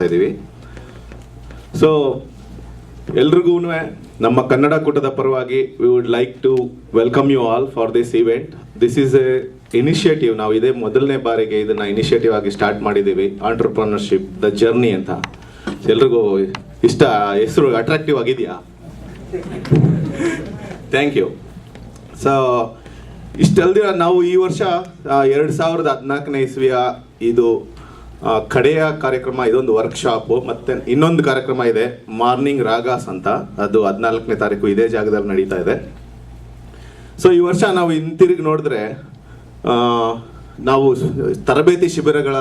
ಇದ್ದೀವಿ. ಸೊ ಎಲ್ರಿಗೂ ನಮ್ಮ ಕನ್ನಡ ಕೂಟದ ಪರವಾಗಿ we would like to welcome you all for this event. This is a initiative. ನಾವು ಇದೇ ಮೊದಲನೇ ಬಾರಿಗೆ ಇದನ್ನ ಇನಿಷಿಯೇಟಿವ್ ಆಗಿ ಸ್ಟಾರ್ಟ್ ಮಾಡಿದ್ದೀವಿ. ಆಂಟ್ರಪ್ರನರ್ಶಿಪ್ ದ ಜರ್ನಿ ಅಂತ. ಎಲ್ರಿಗೂ ಇಷ್ಟ, ಹೆಸರು ಅಟ್ರಾಕ್ಟಿವ್ ಆಗಿದೆಯಾ? Thank you. ಸೊ ಇಷ್ಟಲ್ದಿರ ನಾವು ಈ ವರ್ಷ 2014ನೇ ಇಸ್ವಿಯ ಇದು ಕಡೆಯ ಕಾರ್ಯಕ್ರಮ, ಇದೊಂದು ವರ್ಕ್ಶಾಪು, ಮತ್ತೆ ಇನ್ನೊಂದು ಕಾರ್ಯಕ್ರಮ ಇದೆ ಮಾರ್ನಿಂಗ್ ರಾಗಾಸ್ ಅಂತ. ಅದು 14ನೇ ತಾರೀಕು ಇದೇ ಜಾಗದಲ್ಲಿ ನಡೀತಾ ಇದೆ. ಸೊ ಈ ವರ್ಷ ನಾವು ಹಿಂತಿರುಗಿ ನೋಡಿದ್ರೆ ನಾವು ತರಬೇತಿ ಶಿಬಿರಗಳ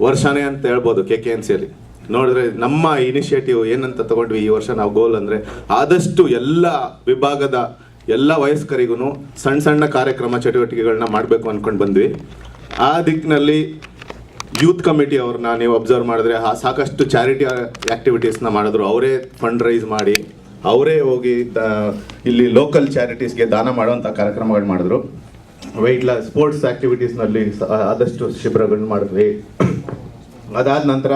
ವರ್ಷನೇ ಅಂತ ಹೇಳ್ಬೋದು. KKNCಯಲ್ಲಿ ನೋಡಿದ್ರೆ ನಮ್ಮ ಇನಿಷಿಯೇಟಿವ್ ಏನಂತ ತಗೊಂಡ್ವಿ ಈ ವರ್ಷ ನಾವು ಗೋಲ್ ಅಂದರೆ, ಆದಷ್ಟು ಎಲ್ಲ ವಿಭಾಗದ ಎಲ್ಲ ವಯಸ್ಕರಿಗೂ ಸಣ್ಣ ಸಣ್ಣ ಕಾರ್ಯಕ್ರಮ ಚಟುವಟಿಕೆಗಳನ್ನ ಮಾಡಬೇಕು ಅಂದ್ಕೊಂಡು ಬಂದ್ವಿ. ಆ ದಿಕ್ಕಿನಲ್ಲಿ ಯೂತ್ ಕಮಿಟಿ ಅವ್ರನ್ನ ನೀವು ಅಬ್ಸರ್ವ್ ಮಾಡಿದ್ರೆ ಸಾಕಷ್ಟು ಚಾರಿಟಿ ಆ್ಯಕ್ಟಿವಿಟೀಸ್ನ ಮಾಡಿದ್ರು. ಅವರೇ ಫಂಡ್ ರೈಸ್ ಮಾಡಿ ಅವರೇ ಹೋಗಿ ಇಲ್ಲಿ ಲೋಕಲ್ ಚಾರಿಟೀಸ್ಗೆ ದಾನ ಮಾಡುವಂಥ ಕಾರ್ಯಕ್ರಮಗಳು ಮಾಡಿದ್ರು. ವೆಯ್ಟ್ ಲಾಸ್ ಸ್ಪೋರ್ಟ್ಸ್ ಆ್ಯಕ್ಟಿವಿಟೀಸ್ನಲ್ಲಿ ಆದಷ್ಟು ಶಿಬಿರಗಳನ್ನ ಮಾಡಿದ್ವಿ. ಅದಾದ ನಂತರ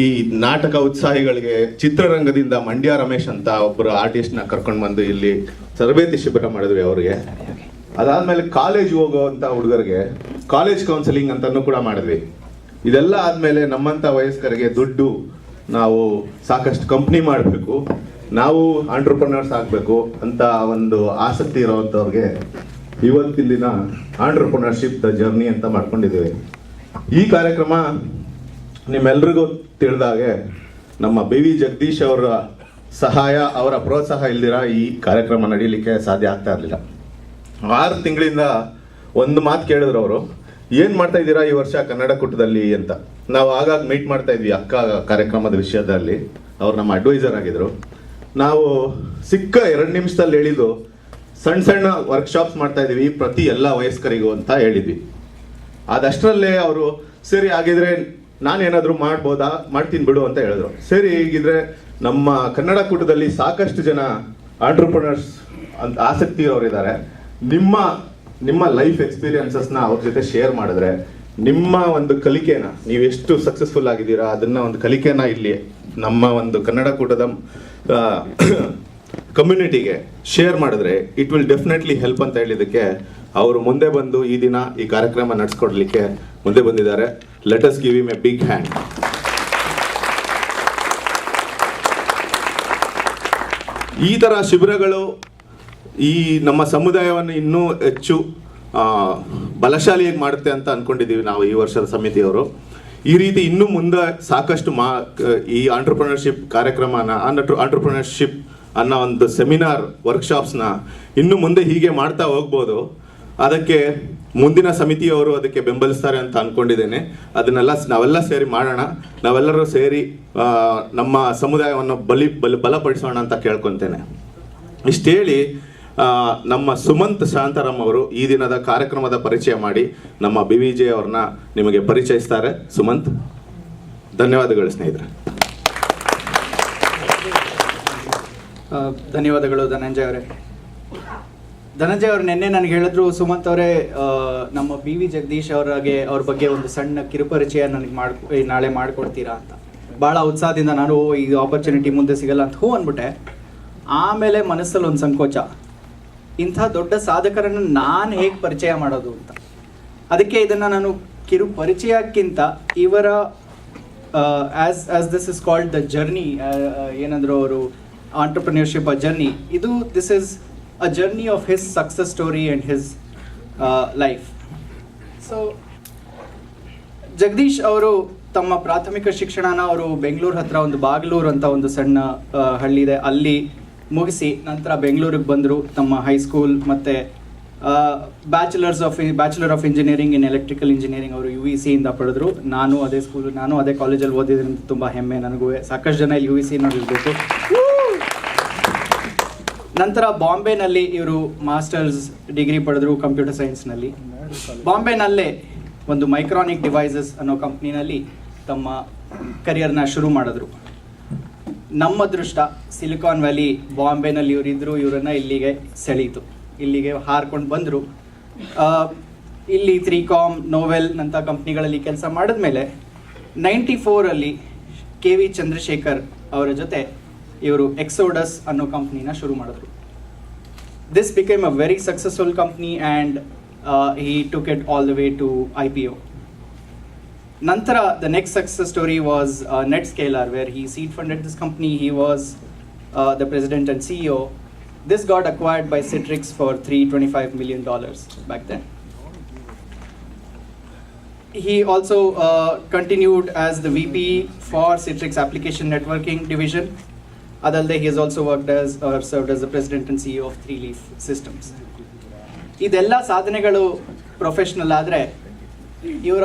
ಈ ನಾಟಕ ಉತ್ಸಾಹಿಗಳಿಗೆ ಚಿತ್ರರಂಗದಿಂದ ಮಂಡ್ಯ ರಮೇಶ್ ಅಂತ ಒಬ್ಬರು ಆರ್ಟಿಸ್ಟ್ನ ಕರ್ಕೊಂಡು ಬಂದು ಇಲ್ಲಿ ತರಬೇತಿ ಶಿಬಿರ ಮಾಡಿದ್ವಿ ಅವರಿಗೆ. ಅದಾದ್ಮೇಲೆ ಕಾಲೇಜ್ ಹೋಗುವಂಥ ಹುಡುಗರಿಗೆ ಕಾಲೇಜ್ ಕೌನ್ಸಿಲಿಂಗ್ ಅಂತಲೂ ಕೂಡ ಮಾಡಿದ್ವಿ. ಇದೆಲ್ಲ ಆದಮೇಲೆ ನಮ್ಮಂಥ ವಯಸ್ಕರಿಗೆ ದುಡ್ಡು, ನಾವು ಸಾಕಷ್ಟು ಕಂಪ್ನಿ ಮಾಡಬೇಕು, ನಾವು ಆಂಟ್ರಪ್ರನರ್ಸ್ ಆಗಬೇಕು ಅಂತ ಒಂದು ಆಸಕ್ತಿ ಇರೋವಂಥವ್ರಿಗೆ ಇವತ್ತಿನ ದಿನ ಆಂಟ್ರಪ್ರನರ್ಶಿಪ್ ದ ಜರ್ನಿ ಅಂತ ಮಾಡ್ಕೊಂಡಿದ್ದೀವಿ. ಈ ಕಾರ್ಯಕ್ರಮ ನಿಮ್ಮೆಲ್ರಿಗೂ ತಿಳಿದಾಗೆ ನಮ್ಮ BV ಜಗದೀಶ್ ಅವರ ಸಹಾಯ, ಅವರ ಪ್ರೋತ್ಸಾಹ ಇಲ್ದಿರ ಈ ಕಾರ್ಯಕ್ರಮ ನಡೀಲಿಕ್ಕೆ ಸಾಧ್ಯ ಆಗ್ತಾ ಇರಲಿಲ್ಲ. 6 ತಿಂಗಳಿಂದ ಒಂದು ಮಾತು ಕೇಳಿದ್ರು ಅವರು, ಏನು ಮಾಡ್ತಾ ಇದ್ದೀರಾ ಈ ವರ್ಷ ಕನ್ನಡ ಕೂಟದಲ್ಲಿ ಅಂತ. ನಾವು ಆಗಾಗ ಮೀಟ್ ಮಾಡ್ತಾ ಇದ್ವಿ ಅಕ್ಕ ಕಾರ್ಯಕ್ರಮದ ವಿಷಯದಲ್ಲಿ. ಅವ್ರು ನಮ್ಮ ಅಡ್ವೈಸರ್ ಆಗಿದ್ರು. ನಾವು ಸಿಕ್ಕ 2 ನಿಮಿಷದಲ್ಲಿ ಹೇಳಿದ್ದು, ಸಣ್ಣ ಸಣ್ಣ ವರ್ಕ್ಶಾಪ್ಸ್ ಮಾಡ್ತಾ ಇದೀವಿ ಪ್ರತಿ ಎಲ್ಲ ವಯಸ್ಕರಿಗೂ ಅಂತ ಹೇಳಿದ್ವಿ. ಅದಷ್ಟರಲ್ಲೇ ಅವರು ಸರಿ ಆಗಿದ್ರೆ ನಾನೇನಾದರೂ ಮಾಡ್ತೀನಿ ಬಿಡು ಅಂತ ಹೇಳಿದ್ರು. ಸರಿ, ಹೀಗಿದ್ರೆ ನಮ್ಮ ಕನ್ನಡ ಕೂಟದಲ್ಲಿ ಸಾಕಷ್ಟು ಜನ ಆಂಟ್ರಪ್ರನರ್ಸ್ ಅಂತ ಆಸಕ್ತಿ ಇರೋರಿದ್ದಾರೆ. ನಿಮ್ಮ ಲೈಫ್ ಎಕ್ಸ್ಪೀರಿಯನ್ಸಸ್ನ ಅವ್ರ ಜೊತೆ ಶೇರ್ ಮಾಡಿದ್ರೆ, ನಿಮ್ಮ ಒಂದು ಕಲಿಕೆನ, ನೀವೆಷ್ಟು ಸಕ್ಸಸ್ಫುಲ್ ಆಗಿದ್ದೀರಾ ಅದನ್ನ ಒಂದು ಕಲಿಕೆನ ಇಲ್ಲಿ ನಮ್ಮ ಒಂದು ಕನ್ನಡ ಕೂಟದ ಕಮ್ಯುನಿಟಿಗೆ ಶೇರ್ ಮಾಡಿದ್ರೆ ಇಟ್ ವಿಲ್ ಡೆಫಿನೆಟ್ಲಿ ಹೆಲ್ಪ್ ಅಂತ ಹೇಳಿದ್ದಕ್ಕೆ ಅವರು ಮುಂದೆ ಬಂದು ಈ ದಿನ ಈ ಕಾರ್ಯಕ್ರಮ ನಡೆಸ್ಕೊಡ್ಲಿಕ್ಕೆ ಮುಂದೆ ಬಂದಿದ್ದಾರೆ. Let us give him a big hand. ಈ ಥರ ಶಿಬಿರಗಳು ಈ ನಮ್ಮ ಸಮುದಾಯವನ್ನು ಇನ್ನೂ ಹೆಚ್ಚು ಬಲಶಾಲಿಯಾಗಿ ಮಾಡುತ್ತೆ ಅಂತ ಅನ್ಕೊಂಡಿದ್ದೀವಿ ನಾವು ಈ ವರ್ಷದ ಸಮಿತಿಯವರು. ಈ ರೀತಿ ಇನ್ನು ಮುಂದೆ ಸಾಕಷ್ಟು ಈ ಆಂಟ್ರಪ್ರನರ್ಶಿಪ್ ಕಾರ್ಯಕ್ರಮನ, ಆಂಟ್ರಪ್ರನರ್ಶಿಪ್ ಅನ್ನೋ ಒಂದು ಸೆಮಿನಾರ್ ವರ್ಕ್ಶಾಪ್ಸ್ನ ಇನ್ನು ಮುಂದೆ ಹೀಗೆ ಮಾಡ್ತಾ ಹೋಗ್ಬೋದು. ಅದಕ್ಕೆ ಮುಂದಿನ ಸಮಿತಿಯವರು ಅದಕ್ಕೆ ಬೆಂಬಲಿಸ್ತಾರೆ ಅಂತ ಅನ್ಕೊಂಡಿದ್ದೇನೆ. ಅದನ್ನೆಲ್ಲ ನಾವೆಲ್ಲ ಸೇರಿ ಮಾಡೋಣ. ನಾವೆಲ್ಲರೂ ಸೇರಿ ನಮ್ಮ ಸಮುದಾಯವನ್ನು ಬಲಪಡಿಸೋಣ ಅಂತ ಕೇಳ್ಕೊತೇನೆ. ಇಷ್ಟೇಳಿ ನಮ್ಮ ಸುಮಂತ್ ಶಾಂತಾರಾಮ್ ಅವರು ಈ ದಿನದ ಕಾರ್ಯಕ್ರಮದ ಪರಿಚಯ ಮಾಡಿ ನಮ್ಮ BVJ ಅವ್ರನ್ನ ನಿಮಗೆ ಪರಿಚಯಿಸ್ತಾರೆ. ಸುಮಂತ್, ಧನ್ಯವಾದಗಳು ಸ್ನೇಹಿತರೆ. ಧನ್ಯವಾದಗಳು ಧನಂಜಯ ಅವರೇ. ಧನಂಜಯ ಅವರು ನಿನ್ನೆ ನನಗೆ ಹೇಳಿದ್ರು, ಸುಮಂತ್ ಅವರೇ ನಮ್ಮ BV ಜಗದೀಶ್ ಅವ್ರ ಬಗ್ಗೆ ಒಂದು ಸಣ್ಣ ಕಿರುಪರಿಚಯ ನನಗೆ ನಾಳೆ ಮಾಡಿಕೊಡ್ತೀರಾ ಅಂತ. ಭಾಳ ಉತ್ಸಾಹದಿಂದ ನಾನು ಈ ಆಪರ್ಚುನಿಟಿ ಮುಂದೆ ಸಿಗಲ್ಲ ಅಂತ ಅಂದ್ಬಿಟ್ಟೆ. ಆಮೇಲೆ ಮನಸ್ಸಲ್ಲಿ ಒಂದು ಸಂಕೋಚ, ಇಂಥ ದೊಡ್ಡ ಸಾಧಕರನ್ನು ನಾನು ಹೇಗೆ ಪರಿಚಯ ಮಾಡೋದು ಅಂತ. ಅದಕ್ಕೆ ಇದನ್ನು ನಾನು ಕಿರು ಪರಿಚಯಕ್ಕಿಂತ ಇವರ as this is called the journey, ಏನಂದ್ರು ಅವರು ಆಂಟ್ರಪ್ರಿನರ್ಶಿಪ್ ಅ ಜರ್ನಿ, ಇದು this is a journey of his success story and his life. So Jagadish ಅವರು ತಮ್ಮ ಪ್ರಾಥಮಿಕ ಶಿಕ್ಷಣನ ಅವರು ಬೆಂಗಳೂರು ಹತ್ರ ಒಂದು ಬಾಗಲೂರು ಅಂತ ಒಂದು ಸಣ್ಣ ಹಳ್ಳಿ ಇದೆ, ಅಲ್ಲಿ ಮುಗಿಸಿ ನಂತರ ಬೆಂಗಳೂರಿಗೆ ಬಂದರು. ತಮ್ಮ ಹೈಸ್ಕೂಲ್ ಮತ್ತು bachelor of engineering in electrical engineering ಅವರು UEC ಇಂದ ಪಡೆದ್ರು. ನಾನು ಅದೇ ಕಾಲೇಜಲ್ಲಿ ಓದಿದ್ರಿಂದ ತುಂಬ ಹೆಮ್ಮೆ ನನಗೂ. ಸಾಕಷ್ಟು ಜನ ಇಲ್ಲಿ UEC ನೋಡಿರ್ಬೇಕು. ನಂತರ ಬಾಂಬೆನಲ್ಲಿ ಇವರು ಮಾಸ್ಟರ್ಸ್ ಡಿಗ್ರಿ ಪಡೆದ್ರು ಕಂಪ್ಯೂಟರ್ ಸೈನ್ಸ್ನಲ್ಲಿ. ಬಾಂಬೆನಲ್ಲೇ ಒಂದು ಮೈಕ್ರಾನಿಕ್ ಡಿವೈಸಸ್ ಅನ್ನೋ ಕಂಪ್ನಿನಲ್ಲಿ ತಮ್ಮ ಕರಿಯರ್ನ ಶುರು ಮಾಡಿದ್ರು. ನಮ್ಮ ಅದೃಷ್ಟ ಸಿಲಿಕಾನ್ ವ್ಯಾಲಿ ಬಾಂಬೆನಲ್ಲಿ ಇವರನ್ನು ಇಲ್ಲಿಗೆ ಸೆಳೀತು. ಇಲ್ಲಿಗೆ ಹಾರ್ಕೊಂಡು ಬಂದರು. ಇಲ್ಲಿ 3Com, ನೋವೆಲ್ ನಂಥ ಕಂಪ್ನಿಗಳಲ್ಲಿ ಕೆಲಸ ಮಾಡಿದ್ಮೇಲೆ 94 KV ಚಂದ್ರಶೇಖರ್ ಅವರ ಜೊತೆ ಇವರು ಎಕ್ಸೋಡಸ್ ಅನ್ನೋ ಕಂಪ್ನಿನ ಶುರು ಮಾಡಿದ್ರು. This became a very successful company and he took it all the way to IPO. Nantara, the next success story was Netscaler, where he seed funded this company. He was the president and CEO. This got acquired by Citrix for $325 million back then. He also continued as the VP for Citrix Application Networking Division. Adalde, he has also worked as or served as the president and CEO of 3Leaf Systems. ಇದೆಲ್ಲ ಸಾಧನೆಗಳು professional ಆದರೆ ಇವರ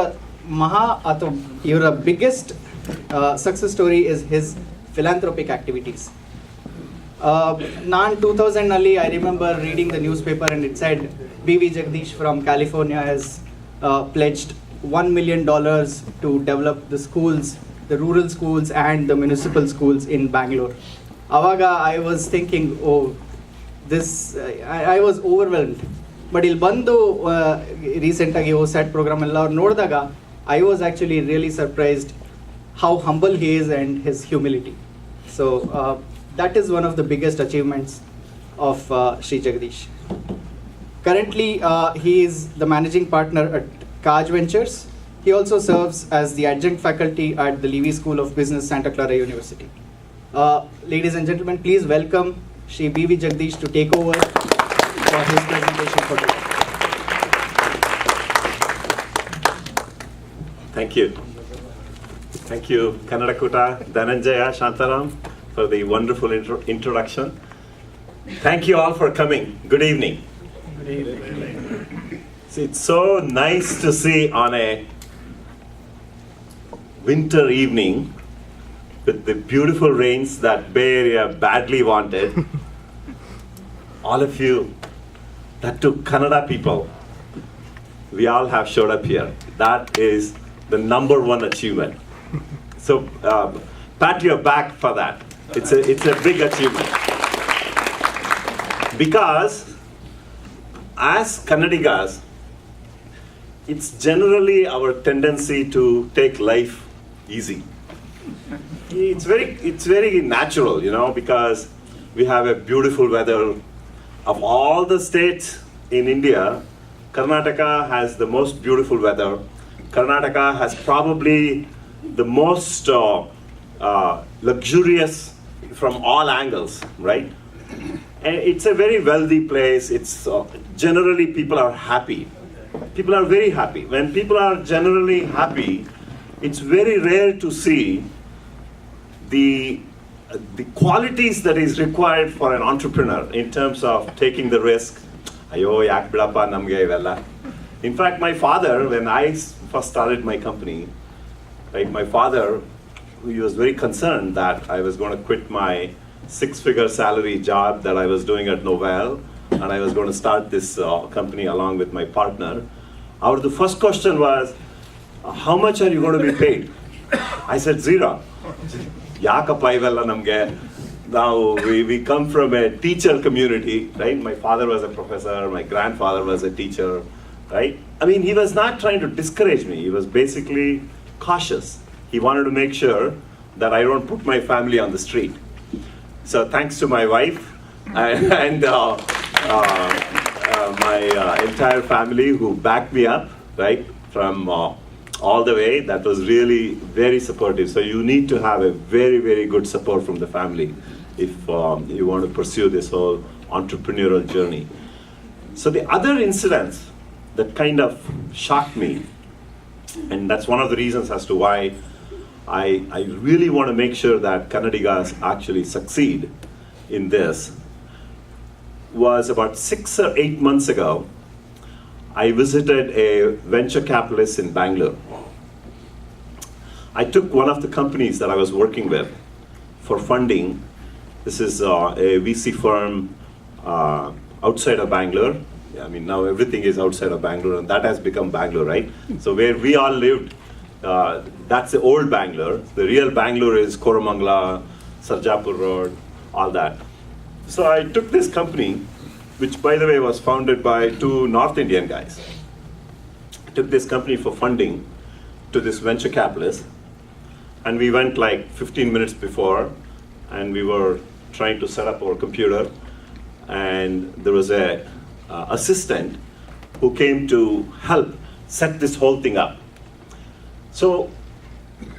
ಇವರ biggest success story is his philanthropic activities. ನಾನು 2000ನಲ್ಲಿ I remember reading the newspaper and it said BV Jagdish from California has pledged $1 million to develop the schools, the rural schools and the municipal schools in Bangalore. Avaga I was thinking, oh, this, I was overwhelmed. But il bandu recent agi OSAT program ella nodidaga I was actually really surprised how humble he is and his humility. So that is one of the biggest achievements of Sri Jagdish. Currently he is the managing partner at Kaj Ventures. He also serves as the adjunct faculty at the Levy School of Business, Santa Clara University. Ladies and gentlemen, please welcome Shri BV Jagdish to take over for his presentation for today. Thank you. Thank you, Kannadakuta, Dhananjaya, Shantaram, for the wonderful introduction. Thank you all for coming. Good evening. Good evening. It's so nice to see on a winter evening with the beautiful rains that Bay Area badly wanted. All of you, that took Kannada people, we all have showed up here. That is the number one achievement. So pat your back for that. It's a big achievement. Because as Kannadigas, it's generally our tendency to take life easy. It's very natural, you know, because we have a beautiful weather. Of all the states in India, Karnataka has the most beautiful weather. Karnataka has probably the most luxurious from all angles, right? And it's a very wealthy place. It's generally people are happy. People are very happy. When people are generally happy, it's very rare to see the qualities that is required for an entrepreneur in terms of taking the risk. Ayo, yak bidappa namge ivella. In fact, my father, when I first started my company, right, my father, he was very concerned that I was going to quit my 6-figure salary job that I was doing at Novell, and I was going to start this company along with my partner. The first question was, how much are you going to be paid? I said, zero. Yakappa ivella namge. Now, we come from a teacher community, right? My father was a professor, my grandfather was a teacher, right? I mean, he was not trying to discourage me. He was basically cautious. He wanted to make sure that I don't put my family on the street. So thanks to my wife and my entire family who backed me up, right, from all the way. That was really very supportive. So you need to have a very, very good support from the family if you want to pursue this whole entrepreneurial journey. So the other incidents that kind of shocked me, and that's one of the reasons as to why I really want to make sure that Kannadigas actually succeed in this, was about 6 or 8 months ago, I visited a venture capitalist in Bangalore. I took one of the companies that I was working with for funding. This is a VC firm outside of Bangalore. I mean, now everything is outside of Bangalore, and that has become Bangalore, right? So where we all lived, that's the old Bangalore. The real Bangalore is Koramangala, Sarjapur Road, all that. So I took this company, which by the way was founded by 2 North Indian guys. I took this company for funding to this venture capitalist. and we went like 15 minutes before, and we were trying to set up our computer, and there was a assistant who came to help set this whole thing up. So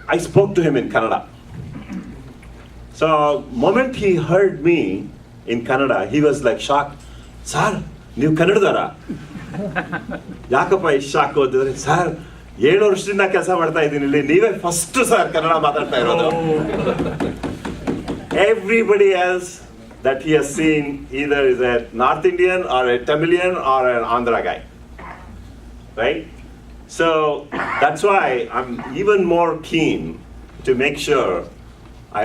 I spoke to him in Kannada. So moment he heard me in Kannada, he was like shocked. Sir, ನೀವು ಕನ್ನಡದವರಾ? ಯಾಕಪ್ಪ ಇಷ್ಟು shock ಹೋದ್ರೆ, sir 7 ವರ್ಷದಿಂದ ಕೆಲಸ ಮಾಡ್ತಾ ಇದ್ದೀನಿ ಇಲ್ಲಿ, ನೀವೇ ಫಸ್ಟ್ ಸರ್ ಕನ್ನಡ ಮಾತಾಡ್ತಾ ಇರೋದು. Everybody else that he has seen either is a North Indian or a Tamilian or an Andhra guy, right? So that's why I'm even more keen to make sure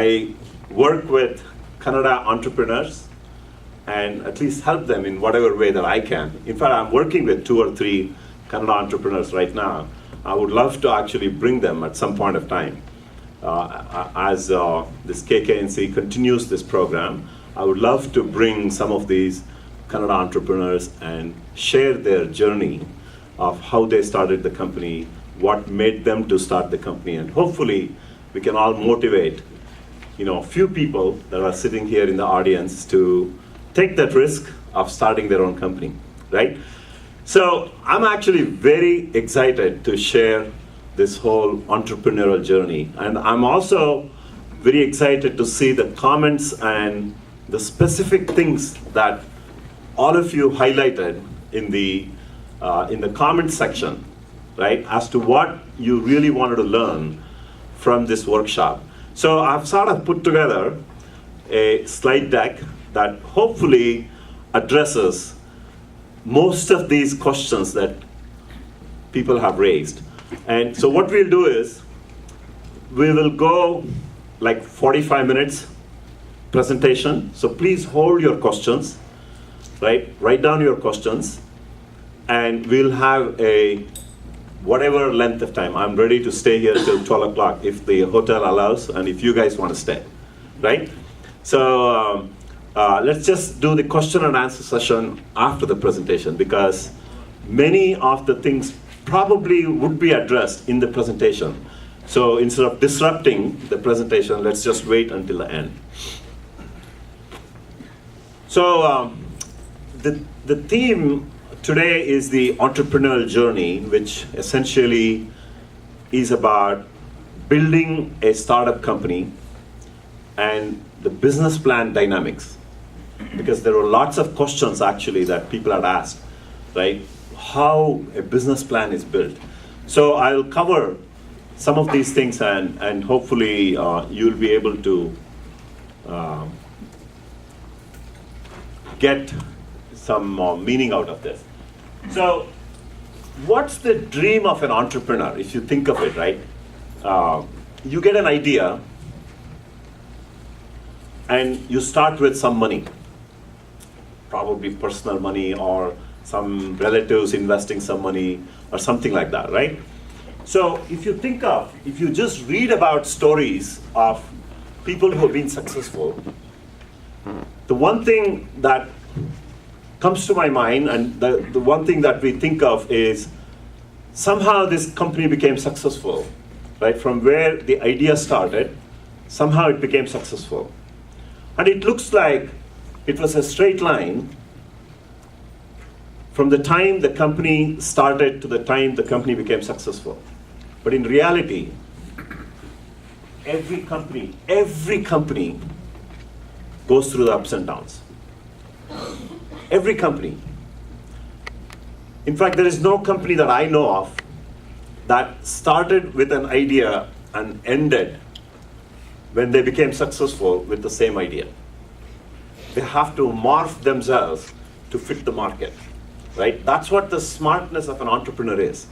I work with Kannada entrepreneurs and at least help them in whatever way that I can. In fact, I'm working with 2 or 3 Kannada entrepreneurs right now. I would love to actually bring them at some point of time. As this KKNC continues this program, I would love to bring some of these Kannada entrepreneurs and share their journey of how they started the company, what made them to start the company, and hopefully we can all motivate, few people that are sitting here in the audience to take that risk of starting their own company, right? So I'm actually very excited to share this whole entrepreneurial journey, and I'm also very excited to see the comments and the specific things that all of you highlighted in the comment section, right, as to what you really wanted to learn from this workshop. So I've sort of put together a slide deck that hopefully addresses most of these questions that people have raised. And so what we'll do is, we will go like 45 minutes presentation. So please hold your questions, right? Write down your questions, and we'll have a whatever length of time. I'm ready to stay here till 12 o'clock if the hotel allows, and if you guys want to stay, right? So let's just do the question and answer session after the presentation, because many of the things probably would be addressed in the presentation. So instead of disrupting the presentation, let's just wait until the end. So the theme today is the entrepreneurial journey, which essentially is about building a startup company and the business plan dynamics. Because there were lots of questions actually that people had asked, right? How a business plan is built. So I'll cover some of these things, and hopefully you'll be able to get some meaning out of this. So what's the dream of an entrepreneur, if you think of it, right? You get an idea and you start with some money, probably personal money or some relatives investing some money or something like that, right? So if you just read about stories of people who have been successful, the one thing that comes to my mind, and the one thing that we think of is, somehow this company became successful, right? From where the idea started, somehow it became successful. And it looks like it was a straight line from the time the company started to the time the company became successful. But in reality, every company goes through the ups and downs. Every company. In fact, there is no company that I know of that started with an idea and ended when they became successful with the same idea. They have to morph themselves to fit the market, right? That's what the smartness of an entrepreneur is,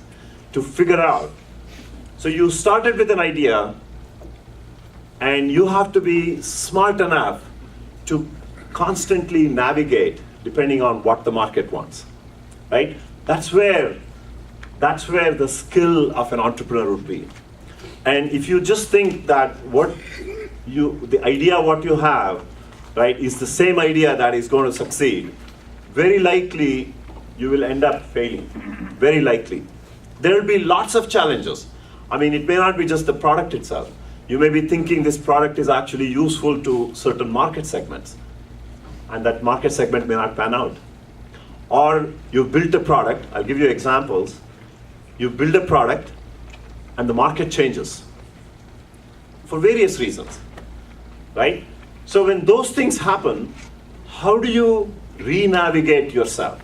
to figure out. So you started with an idea, and you have to be smart enough to constantly navigate depending on what the market wants, right? That's where the skill of an entrepreneur would be. And if you just think that the idea what you have, right, is the same idea that is going to succeed, very likely you will end up failing. Very likely. There will be lots of challenges. I mean, it may not be just the product itself. You may be thinking this product is actually useful to certain market segments, and that market segment may not pan out. Or you built a product, I'll give you examples. You build a product and the market changes for various reasons, right? So when those things happen, how do you re-navigate yourself?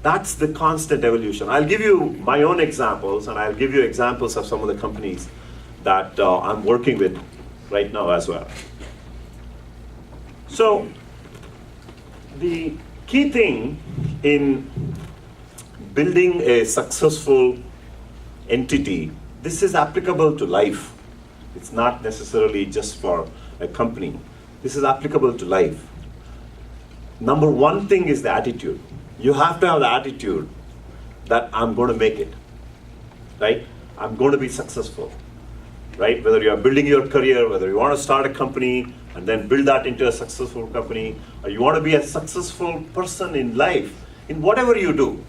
That's the constant evolution. I'll give you my own examples, and I'll give you examples of some of the companies that I'm working with right now as well. So the key thing in building a successful entity, this is applicable to life. It's not necessarily just for a company. This is applicable to life. Number one thing is the attitude. You have to have the attitude that I'm going to make it, right? I'm going to be successful, right? Whether you're building your career, whether you want to start a company and then build that into a successful company, or you want to be a successful person in life, in whatever you do,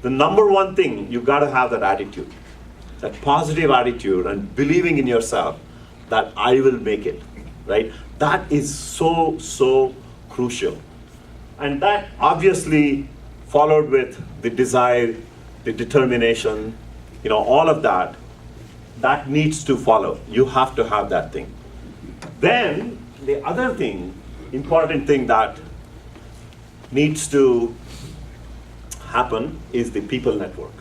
the number one thing, you got to have that attitude, that positive attitude and believing in yourself that I will make it, right? That is so, so crucial. And that obviously followed with the desire, the determination, all of that, that needs to follow. You have to have that thing. Then the other thing, important thing that needs to happen is the people network.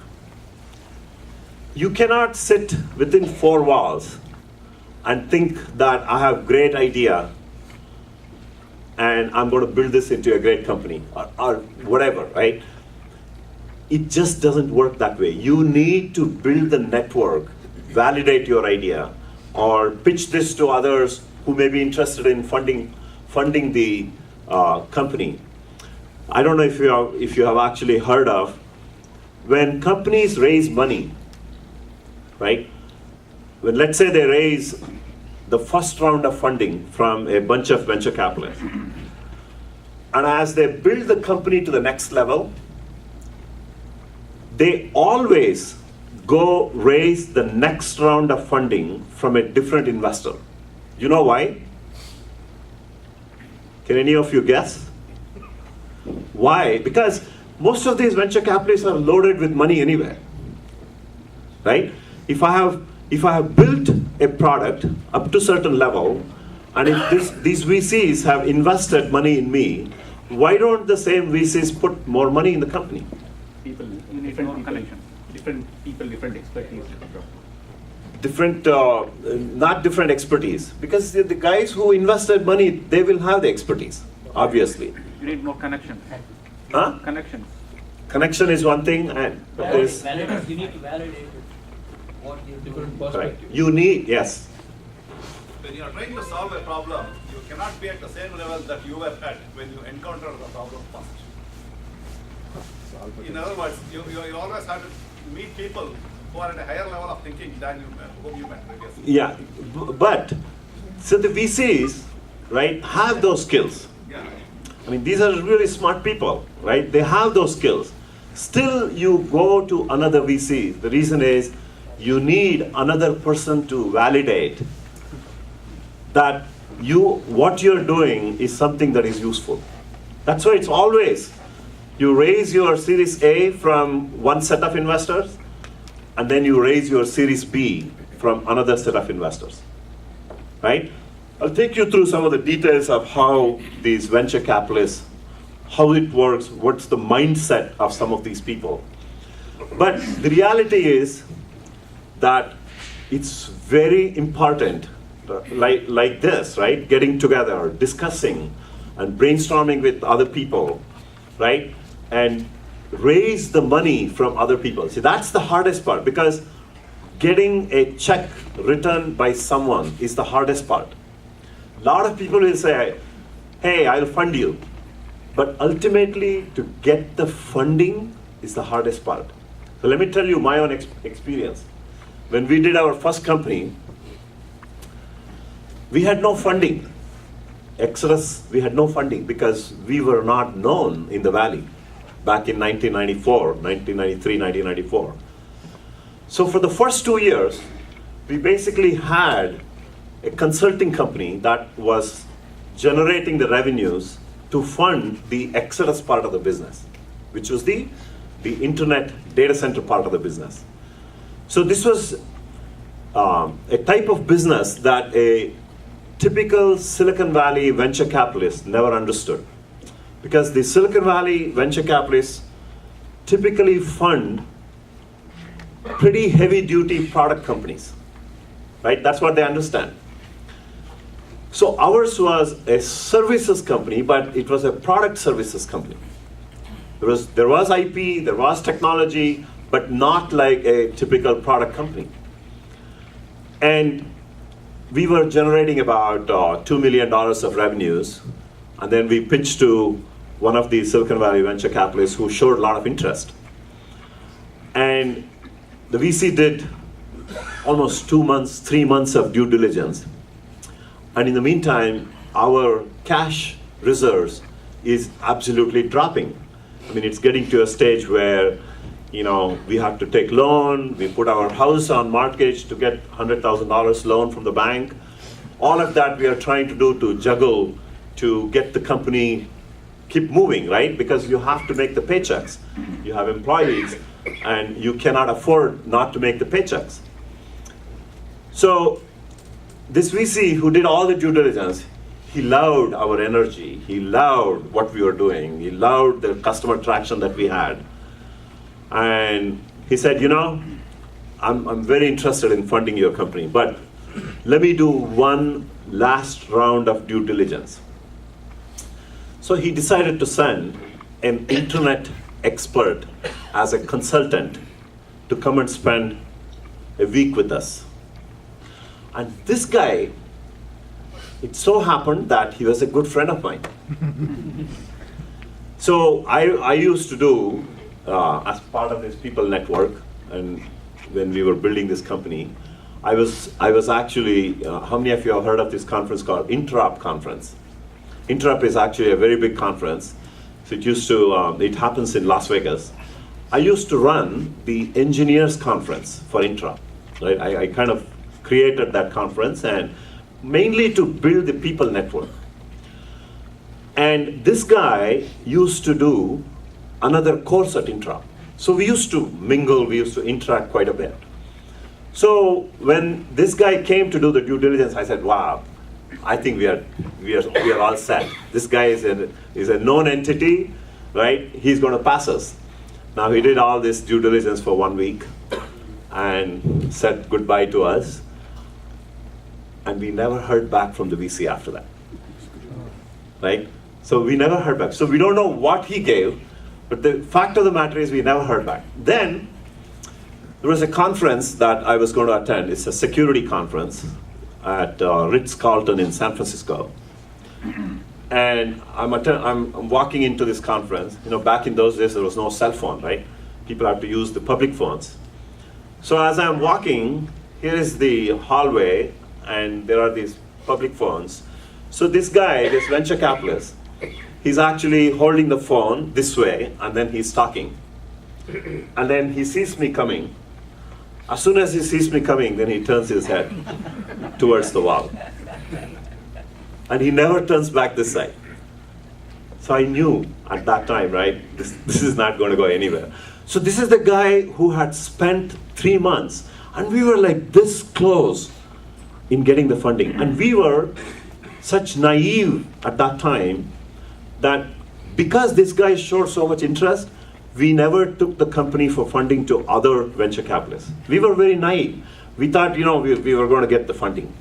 You cannot sit within four walls and think that I have great idea and I'm going to build this into a great company or whatever, right? It just doesn't work that way. You need to build the network, validate your idea, or pitch this to others who may be interested in funding the company. I don't know if you have actually heard of, when companies raise money, right? When, let's say, they raise the first round of funding from a bunch of venture capitalists, and as they build the company to the next level, they always go raise the next round of funding from a different investor. You know why? Can any of you guess? Why? Because most of these venture capitalists are loaded with money anyway, right? If I have built a product up to a certain level, and if these VCs have invested money in me, why don't the same VCs put more money in the company? People, different people, connection, different people, different expertise. Not different expertise, because the guys who invested money, they will have the expertise, obviously. You need more connection. Huh? Connections. Connection is one thing, and there's You need to validate what you do. Different right. perspective. You need, yes. When you are trying to solve a problem, you cannot be at the same level that you were at when you encounter the problem first. In other words, you always have to meet people who are at a higher level of thinking than whom you met previously. Yeah, but so the VCs, right, have those skills. Yeah. I mean, these are really smart people, right? They have those skills. Still, you go to another VC. The reason is you need another person to validate that what you're doing is something that is useful. That's why it's always, you raise your Series A from one set of investors, and then you raise your Series B from another set of investors, right? I'll take you through some of the details of how these venture capitalists, how it works, what's the mindset of some of these people. But the reality is that it's very important, like this, right? Getting together, discussing, and brainstorming with other people, right? And raise the money from other people. See, that's the hardest part, because getting a check written by someone is the hardest part. A lot of people will say, hey, I'll fund you. But ultimately, to get the funding is the hardest part. So let me tell you my own experience. When we did our first company, we had no funding. Exodus, we had no funding because we were not known in the Valley back in 1993, 1994. So for the first 2 years, we basically had a consulting company that was generating the revenues to fund the Exodus part of the business, which was the internet data center part of the business. So this was a type of business that a typical Silicon Valley venture capitalist never understood. Because the Silicon Valley venture capitalists typically fund pretty heavy duty product companies, right? That's what they understand. So ours was a services company, but it was a product services company. There was IP, there was technology, but not like a typical product company. And we were generating about $2 million of revenues, and then we pitched to one of the Silicon Valley venture capitalists who showed a lot of interest. And the VC did almost 2 months, 3 months of due diligence. And in the meantime, our cash reserves is absolutely dropping. I mean, it's getting to a stage where, we have to take loan, we put our house on mortgage to get $100,000 loan from the bank. All of that we are trying to do to juggle to get the company keep moving, right? Because you have to make the paychecks. You have employees, and you cannot afford not to make the paychecks. So this VC who did all the due diligence, he loved our energy, he loved what we were doing, he loved the customer traction that we had. And he said, I'm very interested in funding your company, but let me do one last round of due diligence. So he decided to send an internet expert as a consultant to come and spend a week with us. And this guy, it so happened that he was a good friend of mine. So I used to do, as part of this people network, and when we were building this company, I was actually, how many of you have heard of this conference called Interop Conference? Interop is actually a very big conference. So it happens in Las Vegas. I used to run the engineers conference for Interop, right? I kind of created that conference, and mainly to build the people network. And this guy used to do another course at Interop. So we used to mingle, we used to interact quite a bit. So when this guy came to do the due diligence, I said, wow, I think we are all set. This guy is a known entity, right? He's going to pass us. Now he did all this due diligence for 1 week and said goodbye to us. And we never heard back from the VC after that, right? So we never heard back. So we don't know what he gave, but the fact of the matter is we never heard back. Then there was a conference that I was going to attend. It's a security conference at Ritz-Carlton in San Francisco. And I'm walking into this conference. Back in those days, there was no cell phone, right? People had to use the public phones. So as I'm walking, here is the hallway, and there are these public phones. So this guy, this venture capitalist, he's actually holding the phone this way, and then he's talking. And then he sees me coming. As soon as he sees me coming, then he turns his head towards the wall. And he never turns back this side. So I knew at that time, right, this is not going to go anywhere. So this is the guy who had spent 3 months, and we were like this close in getting the funding. And we were such naive at that time that because this guy showed so much interest, we never took the company for funding to other venture capitalists. We were very naive. We thought, we were going to get the funding,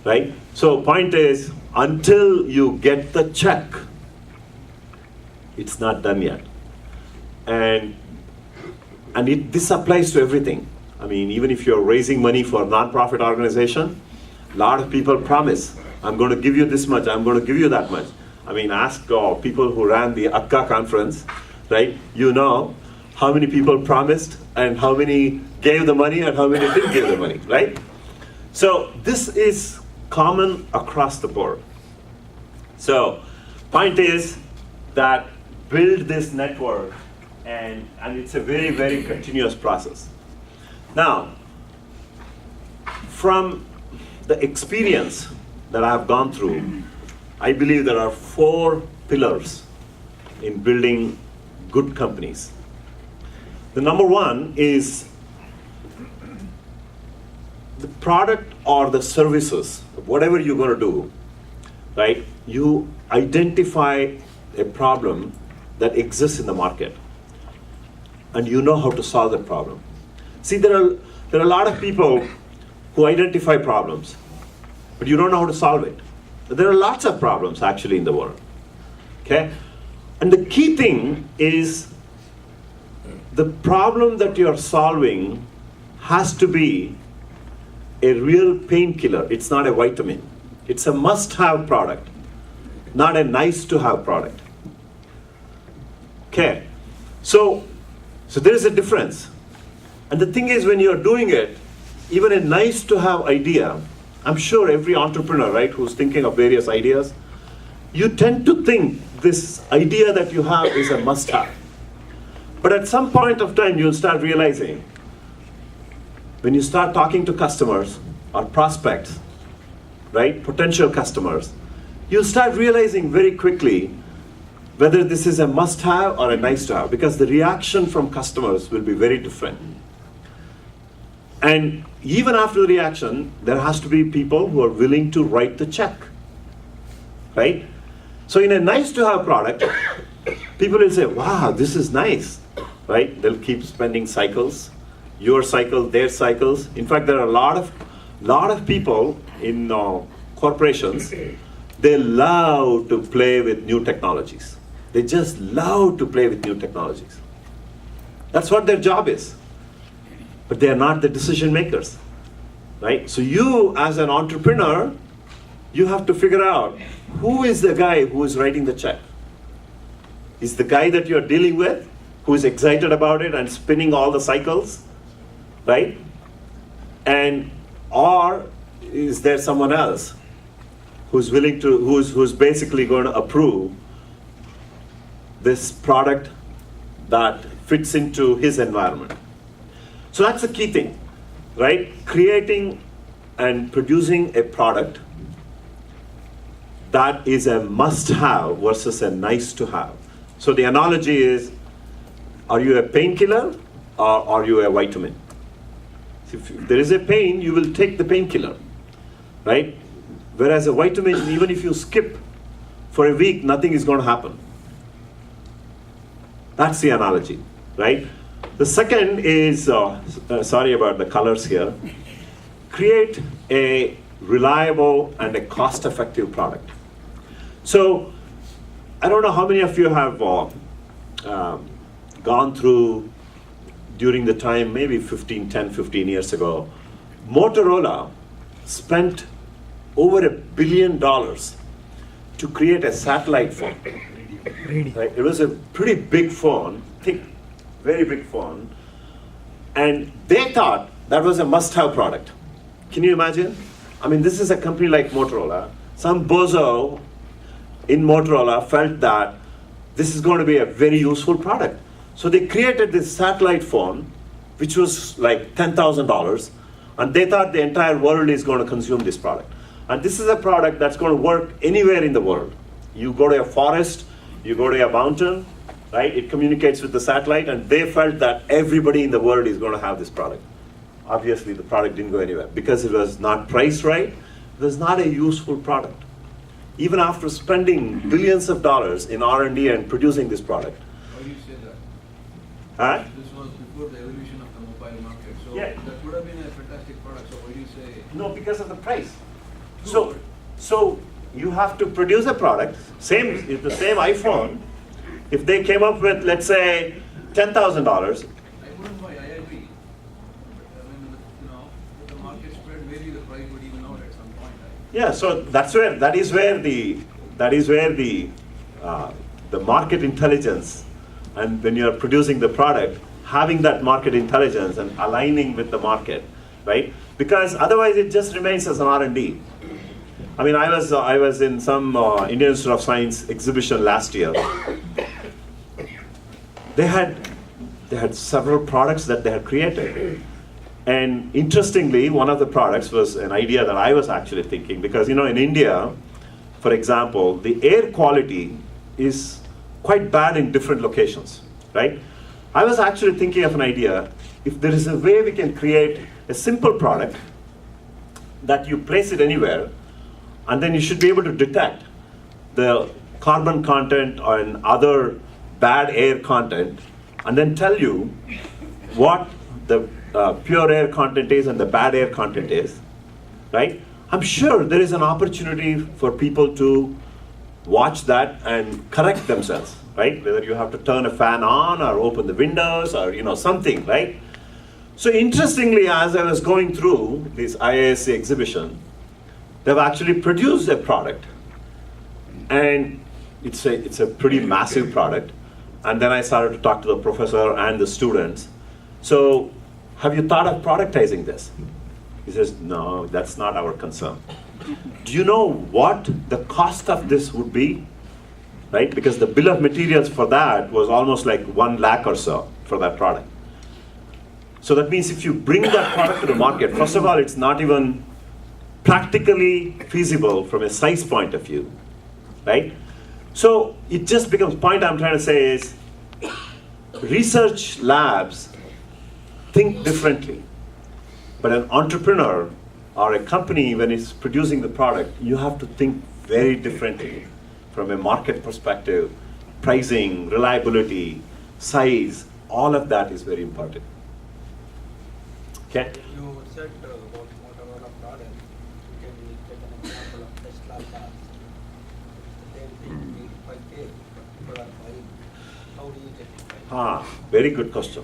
right? So point is, until you get the check, it's not done yet. And this applies to everything. I mean, even if you're raising money for a nonprofit organization, a lot of people promise, I'm going to give you this much, I'm going to give you that much. I mean, ask people who ran the akka conference, right? How many people promised and how many gave the money and how many didn't give the money, right? So this is common across the board. So point is that build this network, and it's a very, very continuous process. Now, from the experience that I have gone through, I believe there are 4 pillars in building good companies. The number one is the product or the services, whatever you're going to do, right? You identify a problem that exists in the market, and you know how to solve that problem. See, there are a lot of people who identify problems, but you don't know how to solve it. There are lots of problems actually in the world, okay? And the key thing is the problem that you're solving has to be a real painkiller. It's not a vitamin. It's a must-have product, not a nice-to-have product. Okay, so there is a difference. And the thing is, when you're doing it, even a nice-to-have idea, I'm sure every entrepreneur, right, who's thinking of various ideas, you tend to think this idea that you have is a must-have. But at some point of time, you'll start realizing, when you start talking to customers or prospects, right, potential customers, you'll start realizing very quickly whether this is a must-have or a nice-to-have, because the reaction from customers will be very different. And even after the reaction, there has to be people who are willing to write the check, right? So in a nice-to-have product, people will say, wow, this is nice, right? They'll keep spending cycles, your cycle, their cycles. In fact, there are a lot of people in corporations, they love to play with new technologies. They just love to play with new technologies. That's what their job is. But they are not the decision makers, right? So you, as an entrepreneur, you have to figure out who is the guy who is writing the check. Is the guy that you're dealing with who is excited about it and spinning all the cycles, right? And or is there someone else who's willing to, who's basically going to approve this product that fits into his environment? So that's the key thing, right? Creating and producing a product that is a must-have versus a nice-to-have. So the analogy is, are you a painkiller or are you a vitamin? If there is a pain, you will take the painkiller, right? Whereas a vitamin, even if you skip for a week, nothing is going to happen. That's the analogy, right? The second is, sorry about the colors here, create a reliable and a cost-effective product. So, I don't know how many of you have gone through, during the time, maybe 10, 15 years ago, Motorola spent over $1 billion to create a satellite phone. Right? It was a pretty big phone, thick, very big phone, and they thought that was a must-have product. Can you imagine? I mean, this is a company like Motorola. Some bozo in Motorola felt that this is going to be a very useful product. So they created this satellite phone, which was like $10,000, and they thought the entire world is going to consume this product. And this is a product that's going to work anywhere in the world. You go to a forest, you go to a mountain, right? It communicates with the satellite, and they felt that everybody in the world is going to have this product. Obviously, the product didn't go anywhere because it was not priced right. It was not a useful product. Even after spending billions of dollars in R&D and producing this product. Why do you say that? Huh? This was before the evolution of the mobile market. So Yeah. that would have been a fantastic product. So why do you say? No, because of the price. So you have to produce a product, the same iPhone, if they came up with, let's say, $10,000, I wouldn't buy IIP. I mean, if the market spread, maybe the price would even out at some point. yeah, so that is where the market intelligence, and when you are producing the product, having that market intelligence and aligning with the market, right? Because otherwise it just remains as an R&D. I mean, I was in some Indian Institute of Science exhibition last year. They had several products that they had created, And interestingly, one of the products was an idea that I was actually thinking, because in India, for example, the air quality is quite bad in different locations, right? I was actually thinking of an idea, if there is a way we can create a simple product that you place it anywhere, and then you should be able to detect the carbon content and other bad air content, and then tell you what the pure air content is and the bad air content is, right? I'm sure there is an opportunity for people to watch that and correct themselves, right? Whether you have to turn a fan on or open the windows or something, right? So interestingly, as I was going through this IISc exhibition, they've actually produced a product, and it's a pretty massive product. And then I started to talk to the professor and the students. So, have you thought of productizing this? He says, no, that's not our concern. Do you know what the cost of this would be? Right? Because the bill of materials for that was almost like 1 lakh or so for that product. So that means if you bring that product to the market, first of all, it's not even practically feasible from a size point of view, right? So it just becomes, point I'm trying to say is, research labs think differently. But an entrepreneur or a company, when it's producing the product, you have to think very differently from a market perspective. Pricing, reliability, size, all of that is very important. Okay? You said about Motorola product. You can take an example of Tesla cars. The same thing, 85K, but people are buying. How do you justify? Very good question.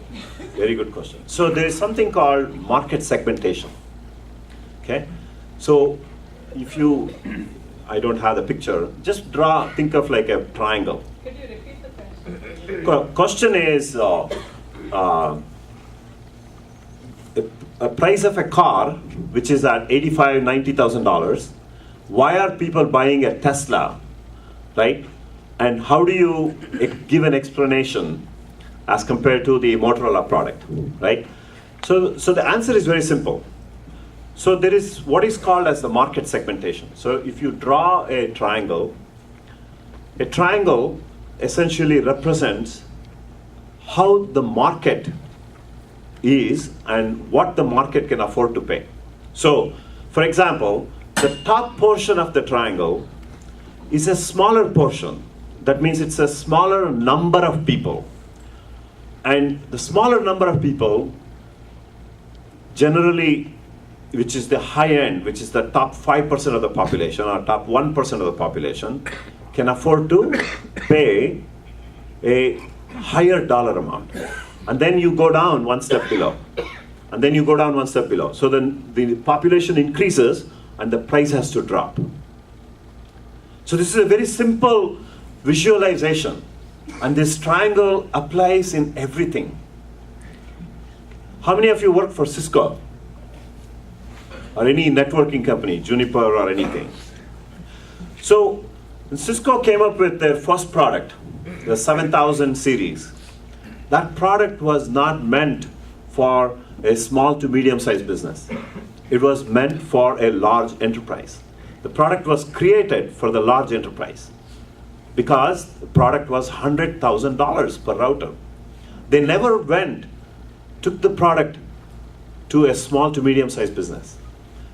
Very good question. So there is something called market segmentation. Okay? So if you, I don't have the picture, just think of like a triangle. Can you repeat the question? Question is, a price of a car, which is at $85,000, $90,000, why are people buying a Tesla, right? And how do you give an explanation as compared to the Motorola product, right? So the answer is very simple. So there is what is called as the market segmentation. So if you draw a triangle essentially represents how the market is and what the market can afford to pay. So, for example, the top portion of the triangle is a smaller portion. That means it's a smaller number of people. And the smaller number of people generally, which is the high end, which is the top 5% of the population or top 1% of the population, can afford to pay a higher dollar amount. And then you go down one step below. And then you go down one step below. So then the population increases and the price has to drop. So this is a very simple visualization. And this triangle applies in everything. How many of you work for Cisco? Or any networking company, Juniper or anything? So Cisco came up with their first product, the 7000 series. That product was not meant for a small to medium-sized business. It was meant for a large enterprise. The product was created for the large enterprise because the product was $100,000 per router. They never took the product to a small to medium-sized business.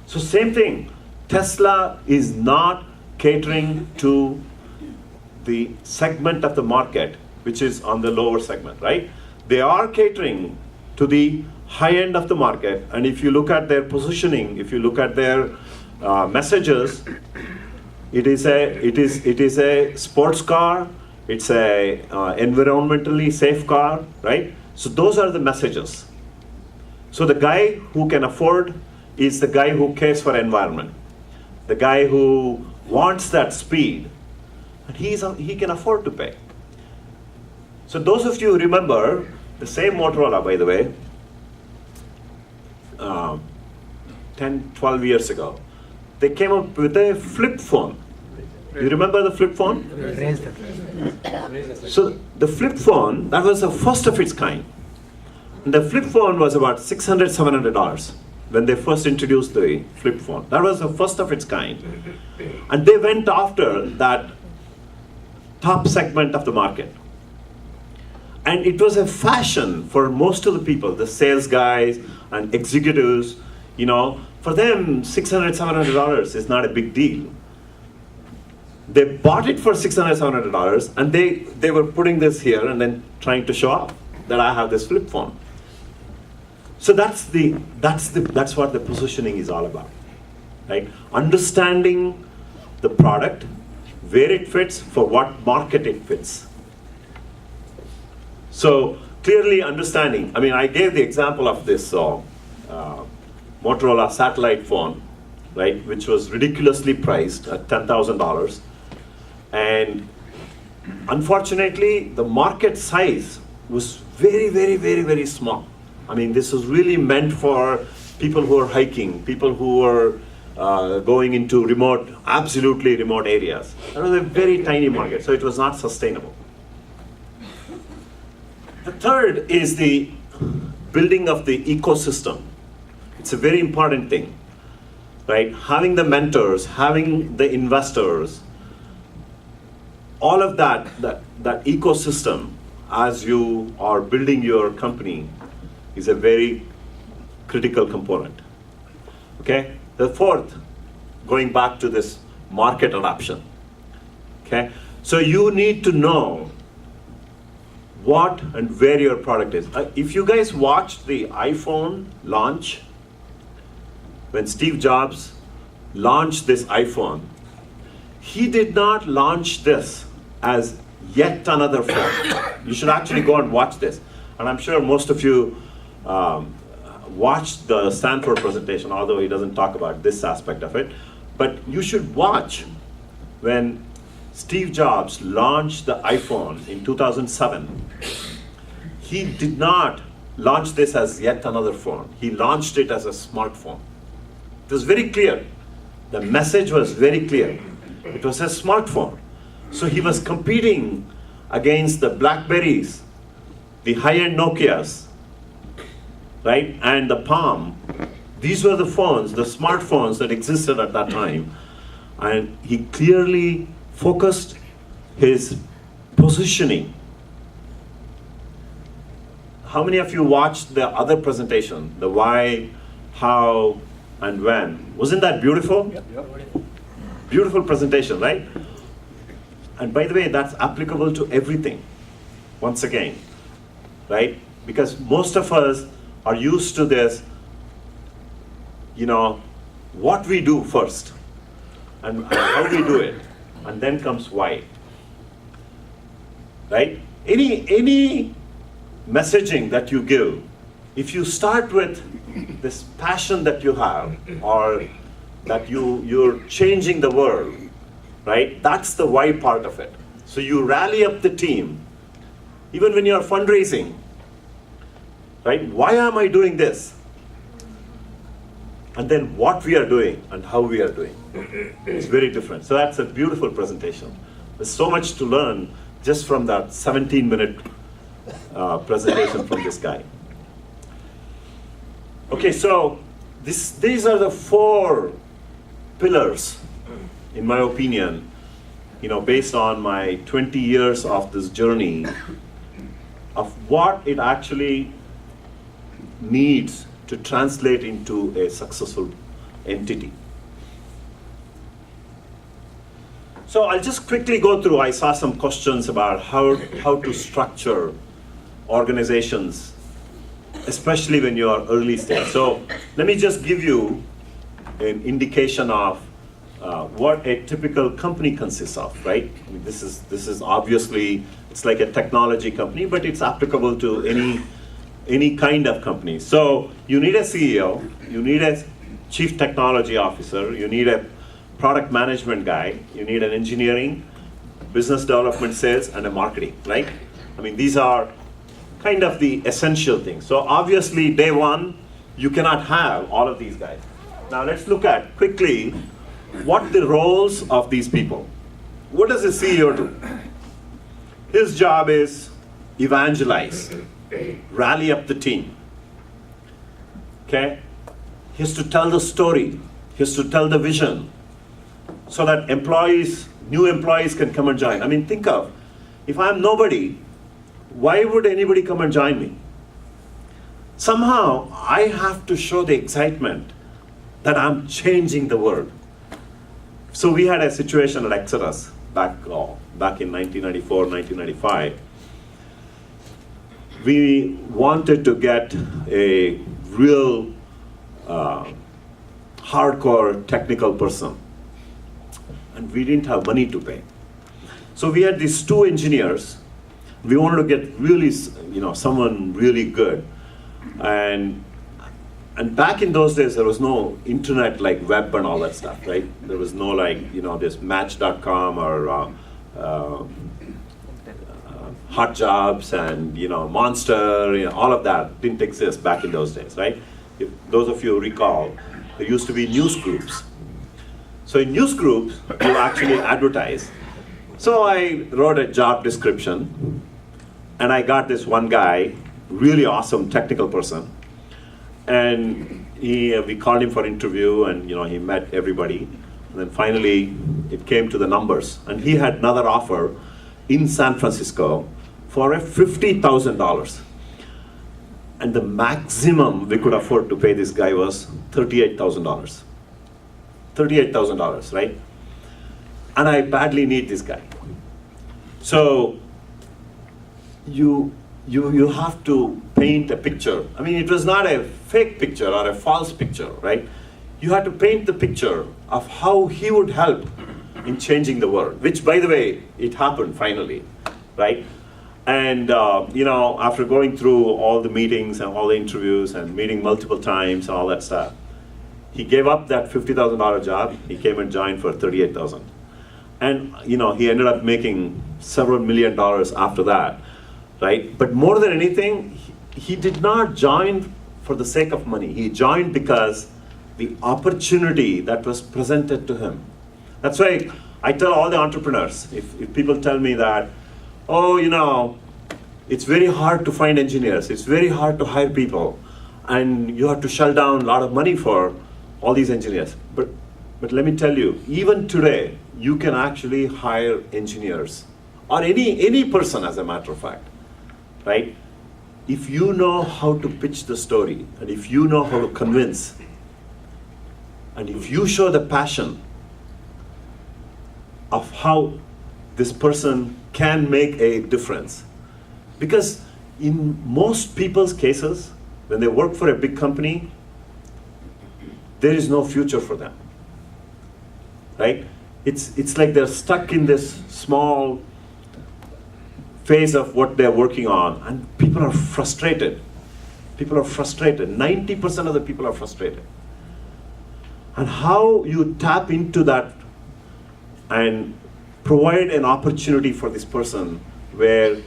So same thing, Tesla is not catering to the segment of the market which is on the lower segment, right? They are catering to the high end of the market, and if you look at their positioning, if you look at their messages, it is a sports car, it's a environmentally safe car, right? So those are the messages. So the guy who can afford is the guy who cares for environment, the guy who wants that speed, and he can afford to pay. So those of you who remember, the same Motorola, by the way, 10, 12 years ago, they came up with a flip phone. You remember the flip phone? So the flip phone, that was the first of its kind. The flip phone was about $600, $700 when they first introduced the flip phone. That was the first of its kind. And they went after that top segment of the market. And it was a fashion for most of the people, the sales guys and executives, for them, $600, $700 is not a big deal. They bought it for $600, $700, and they were putting this here and then trying to show off that I have this flip phone. So that's what the positioning is all about, right? Understanding the product, where it fits, for what market it fits. So clearly understanding. I mean, I gave the example of this Motorola satellite phone, right, which was ridiculously priced at $10,000, and unfortunately, the market size was very, very, very, very small. I mean, this was really meant for people who are hiking, people who are going into absolutely remote areas. That was a very tiny market, so it was not sustainable. The third is the building of the ecosystem. It's a very important thing, right? Having the mentors, having the investors, all of that ecosystem as you are building your company is a very critical component. Okay? The fourth, going back to this market adoption. Okay? So you need to know what and where your product is. If you guys watched the iPhone launch, when Steve Jobs launched this iPhone, he did not launch this as yet another phone. You should actually go and watch this. And I'm sure most of you watched the Stanford presentation, although he doesn't talk about this aspect of it. But you should watch when Steve Jobs launched the iPhone in 2007. He did not launch this as yet another phone. He launched it as a smartphone. It was very clear. The message was very clear. It was a smartphone. So he was competing against the Blackberries, the high-end Nokias, right, and the Palm. These were the phones, the smartphones that existed at that time. And he clearly focused his positioning. How many of you watched the other presentation, the why, how, and when? Wasn't that beautiful? Yep. Beautiful presentation, right? And by the way, that's applicable to everything, once again, right? Because most of us are used to this, what we do first, and how we do it, and then comes why, right? Any messaging that you give, if you start with this passion that you have, or that you're changing the world, right? That's the why part of it. So you rally up the team, even when you're fundraising, right? Why am I doing this? And then what we are doing and how we are doing. It's very different. So that's a beautiful presentation. There's so much to learn just from that 17-minute presentation from this guy. Okay, so these are the 4 pillars, in my opinion, based on my 20 years of this journey, of what it actually needs to translate into a successful entity. So I'll just quickly go through. I saw some questions about how to structure organizations, especially when you are early stage. So let me just give you an indication of what a typical company consists of, right? I mean, this is obviously, it's like a technology company, but it's applicable to any kind of company. So you need a CEO, you need a chief technology officer, you need a product management guy, you need an engineering, business development, sales, and a marketing, right? I mean, these are kind of the essential things. So obviously, day one, you cannot have all of these guys. Now let's look at quickly what the roles of these people. What does a CEO do? His job is evangelize, rally up the team. Okay? He has to tell the story. He has to tell the vision so that new employees can come and join. I mean, think of, if I'm nobody, why would anybody come and join me? Somehow, I have to show the excitement that I'm changing the world. So we had a situation at Exodus back in 1994, 1995. We wanted to get a real hardcore technical person, and we didn't have money to pay. So we had these two engineers. We wanted to get really, someone really good. And back in those days, there was no internet like web and all that stuff, right? There was no this Match.com or Hot Jobs and Monster, all of that didn't exist back in those days, right? If those of you recall, there used to be news groups. So in news groups, you actually advertise. So I wrote a job description, and I got this one guy, really awesome technical person, and we called him for interview, and he met everybody. And then finally, it came to the numbers, and he had another offer in San Francisco for $50,000. And the maximum we could afford to pay this guy was $38,000. $38,000, right? And I badly need this guy. So you have to paint a picture. I mean, it was not a fake picture or a false picture, right? You had to paint the picture of how he would help in changing the world, which, by the way, it happened finally, right? And after going through all the meetings and all the interviews and meeting multiple times and all that stuff, he gave up that $50,000 job. He came and joined for $38,000, and he ended up making several $1 million after that, right? But more than anything, he did not join for the sake of money. He joined because the opportunity that was presented to him. That's why I tell all the entrepreneurs, if people tell me that, it's very hard to find engineers, it's very hard to hire people, and you have to shell down a lot of money for all these engineers. But let me tell you, even today, you can actually hire engineers, or any person, as a matter of fact, right? If you know how to pitch the story, and if you know how to convince, and if you show the passion of how this person can make a difference. Because in most people's cases, when they work for a big company, there is no future for them, right? It's like they're stuck in this small phase of what they're working on, and people are frustrated. People are frustrated. 90% of the people are frustrated. And how you tap into that and provide an opportunity for this person where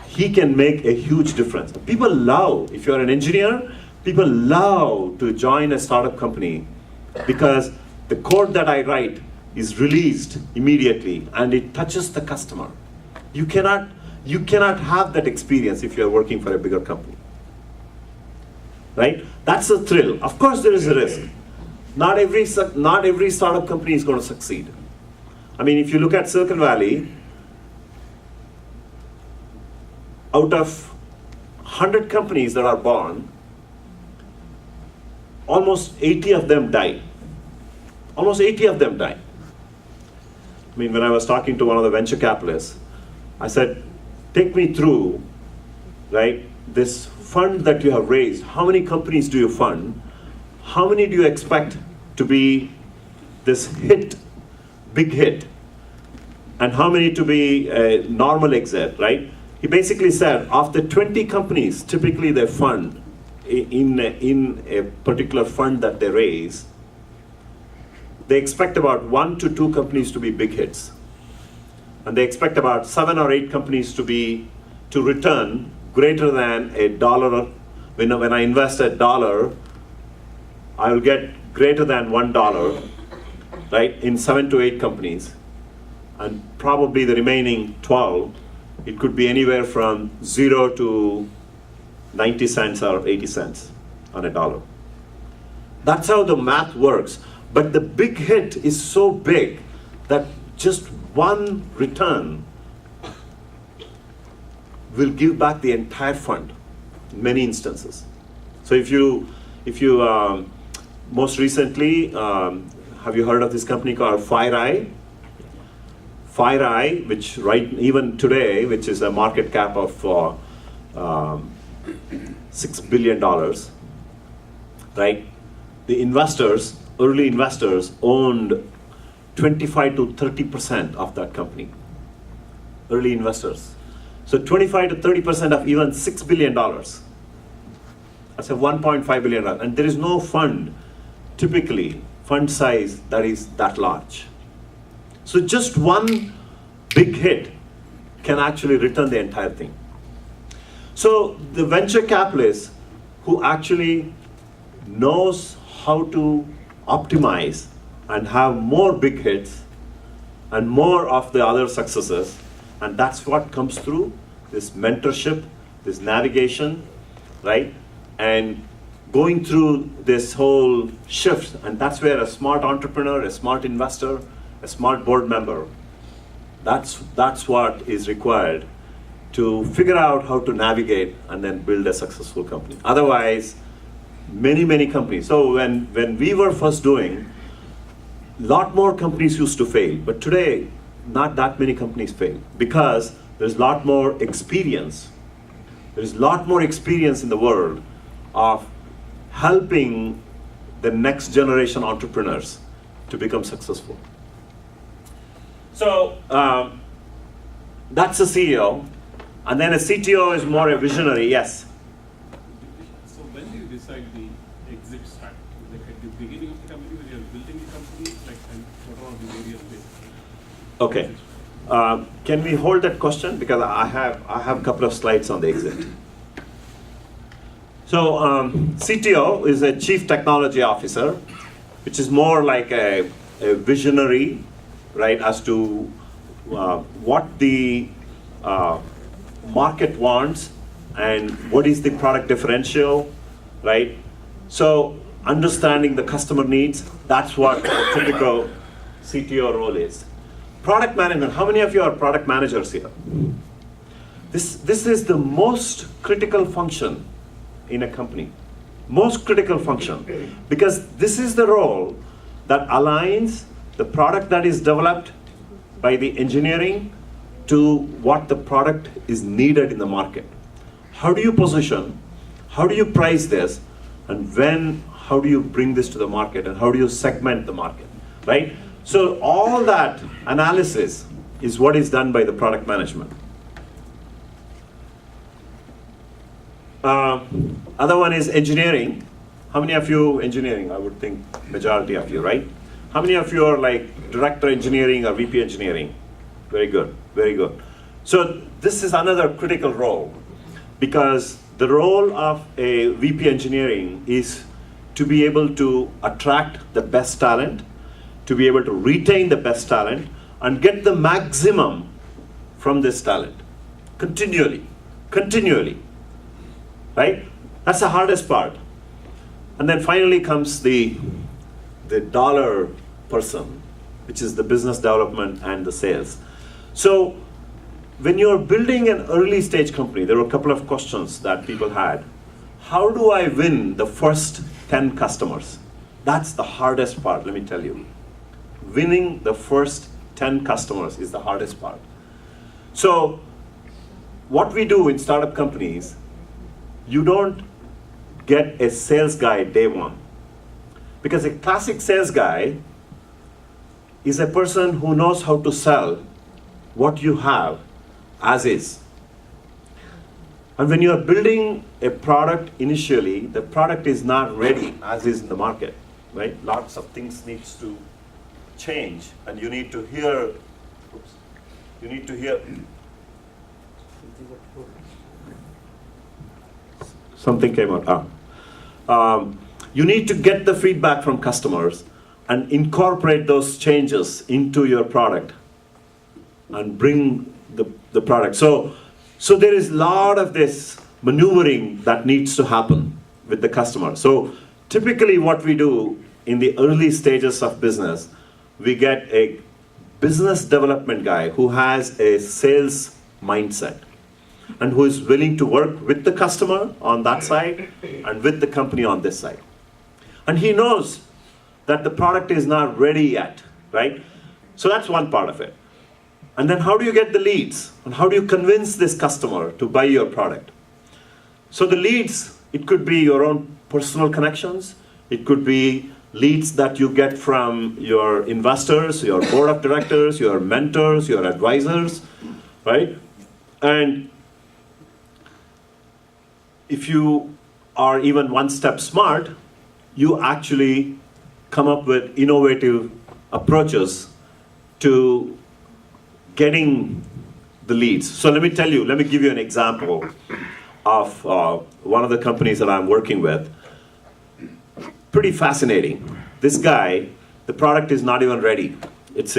he can make a huge difference. People love, if you're an engineer, people love to join a startup company because the code that I write is released immediately and it touches the customer. You cannot have that experience if you're working for a bigger company, right? That's a thrill. Of course, there is a risk. Not every startup company is going to succeed. I mean, if you look at Silicon Valley, out of 100 companies that are born, almost 80 of them die. Almost 80 of them die. I mean, when I was talking to one of the venture capitalists, I said, take me through, right, this fund that you have raised. How many companies do you fund? How many do you expect to be this hit, big hit? And how many to be a normal exit, right? He basically said, of the 20 companies, typically they fund in a particular fund that they raise, they expect about 1 to 2 companies to be big hits. And they expect about 7 or 8 companies to return greater than $1. When I invest $1, I will get greater than $1, right, in 7 to 8 companies. And probably the remaining 12, it could be anywhere from 0 to 90 cents or 80 cents on a dollar. That's how the math works. But the big hit is so big that just one return will give back the entire fund in many instances. So if you most recently, have you heard of this company called FireEye? FireEye, which even today, which is a market cap of $6 billion, right? The investors, early investors, owned 25 to 30% of that company. Early investors. So 25 to 30% of even $6 billion. That's a $1.5 billion. And there is no fund, typically, fund size that is that large. So just one big hit can actually return the entire thing. So the venture capitalist who actually knows how to optimize and have more big hits and more of the other successes, and that's what comes through this mentorship, this navigation, right? And going through this whole shift, and that's where a smart entrepreneur, a smart investor, a smart board member, that's what is required to figure out how to navigate and then build a successful company. Otherwise, many companies. So when we were first doing, a lot more companies used to fail, but today, not that many companies fail because there's a lot more experience. There's a lot more experience in the world of helping the next generation entrepreneurs to become successful. So that's a CEO, and then a CTO is more a visionary. Yes. So when do you decide the exit strategy? Like at the beginning of the company, when you're building the company, like, and what are the various ways? Okay. Can we hold that question because I have a couple of slides on the exit. So CTO is a Chief Technology Officer, which is more like a visionary, right, as to what the market wants and what is the product differential, right? So understanding the customer needs, that's what a typical CTO role is. Product management, how many of you are product managers here? This is the most critical function in a company. Most critical function. Because this is the role that aligns the product that is developed by the engineering to what the product is needed in the market. How do you position? How do you price this? And how do you bring this to the market? And how do you segment the market, right? So all that analysis is what is done by the product management. Other one is engineering. How many of you engineering? I would think majority of you, right? How many of you are like director engineering or VP engineering? Very good, very good. So this is another critical role because the role of a VP engineering is to be able to attract the best talent, to be able to retain the best talent, and get the maximum from this talent continually, right? That's the hardest part. And then finally comes the dollar person, which is the business development and the sales. So when you're building an early stage company, there were a couple of questions that people had. How do I win the first 10 customers? That's the hardest part, let me tell you. Winning the first 10 customers is the hardest part. So what we do in startup companies, you don't get a sales guy day one. Because a classic sales guy is a person who knows how to sell what you have as is. And when you are building a product initially, the product is not ready as is in the market, right? Lots of things needs to change, and you need to hear, something came out. You need to get the feedback from customers and incorporate those changes into your product and bring the product. So there is a lot of this maneuvering that needs to happen with the customer. So typically what we do in the early stages of business, we get a business development guy who has a sales mindset and who is willing to work with the customer on that side and with the company on this side. And he knows that the product is not ready yet, right? So that's one part of it. And then how do you get the leads? And how do you convince this customer to buy your product? So the leads, it could be your own personal connections. It could be leads that you get from your investors, your board of directors, your mentors, your advisors, right? And if you are even one step smart, you actually come up with innovative approaches to getting the leads. So let me give you an example of one of the companies that I'm working with. Pretty fascinating. This guy, the product is not even ready. It's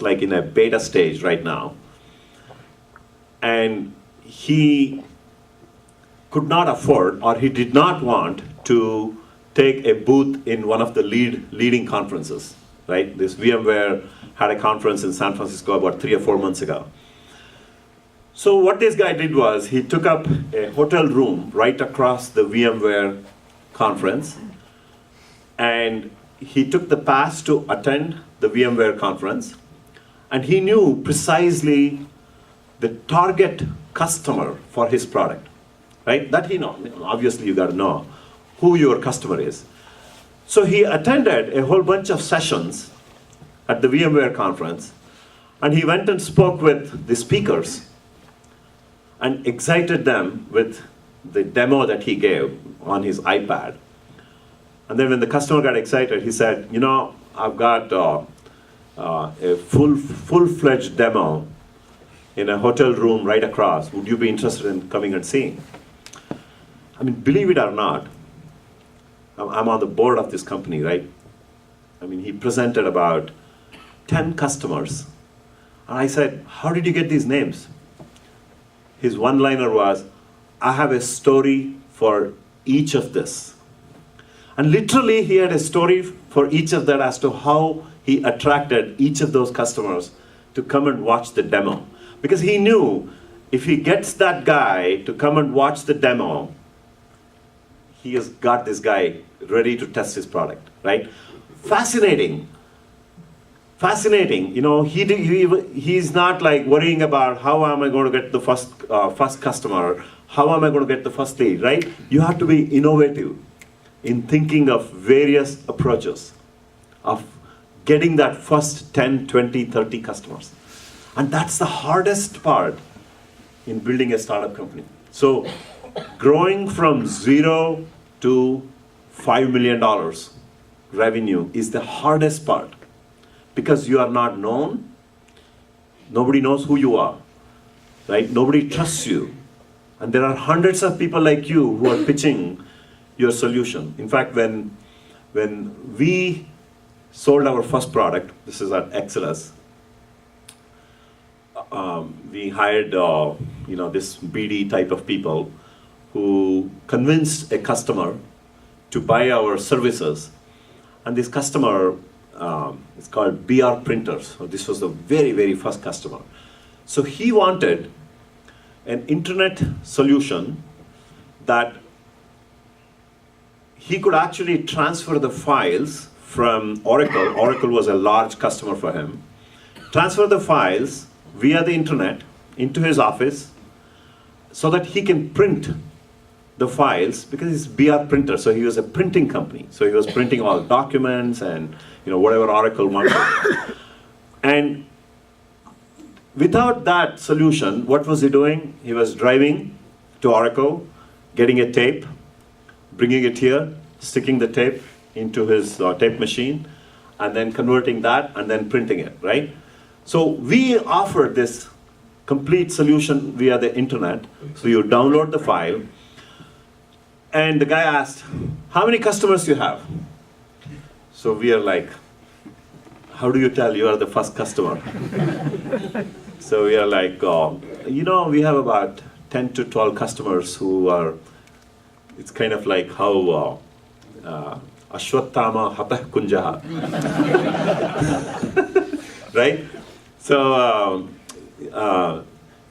like in a beta stage right now. And he could not afford, or he did not want to take a booth in one of the leading conferences, right? This VMware had a conference in San Francisco about 3 or 4 months ago. So what this guy did was he took up a hotel room right across the VMware conference, and he took the pass to attend the VMware conference, and he knew precisely the target customer for his product, right? That he know. Obviously, you got to know who your customer is. So he attended a whole bunch of sessions at the VMware conference, and he went and spoke with the speakers and excited them with the demo that he gave on his iPad. And then when the customer got excited, he said, you know, I've got a full-fledged demo in a hotel room right across. Would you be interested in coming and seeing? I mean, believe it or not, I'm on the board of this company, right? I mean, he presented about 10 customers. And I said, how did you get these names? His one-liner was, I have a story for each of this. And literally, he had a story for each of that as to how he attracted each of those customers to come and watch the demo. Because he knew if he gets that guy to come and watch the demo, he has got this guy ready to test his product, right? Fascinating. Fascinating. You know, he's not like worrying about how am I going to get the first customer, how am I going to get the first lead, right? You have to be innovative in thinking of various approaches of getting that first 10, 20, 30 customers. And that's the hardest part in building a startup company. So growing from 0 to $5 million revenue is the hardest part because you are not known. Nobody knows who you are, right? Nobody trusts you. And there are hundreds of people like you who are pitching your solution. In fact, when we sold our first product, this is at Exodus, we hired this BD type of people who convinced a customer to buy our services. And this customer is called BR Printers. So this was the very, very first customer. So he wanted an internet solution that he could actually transfer the files from Oracle. Oracle was a large customer for him. Transfer the files via the internet into his office so that he can print the files because it's BR Printer. So he was a printing company. So he was printing all documents and whatever Oracle wanted. And without that solution, what was he doing? He was driving to Oracle, getting a tape, bringing it here, sticking the tape into his tape machine, and then converting that and then printing it, right? So we offered this complete solution via the internet. So you download the file, and the guy asked, how many customers do you have? So we are like, how do you tell you are the first customer? So we are like, we have about 10 to 12 customers who are, it's kind of like how Ashwatthama Hatah Kunjaha. Right? So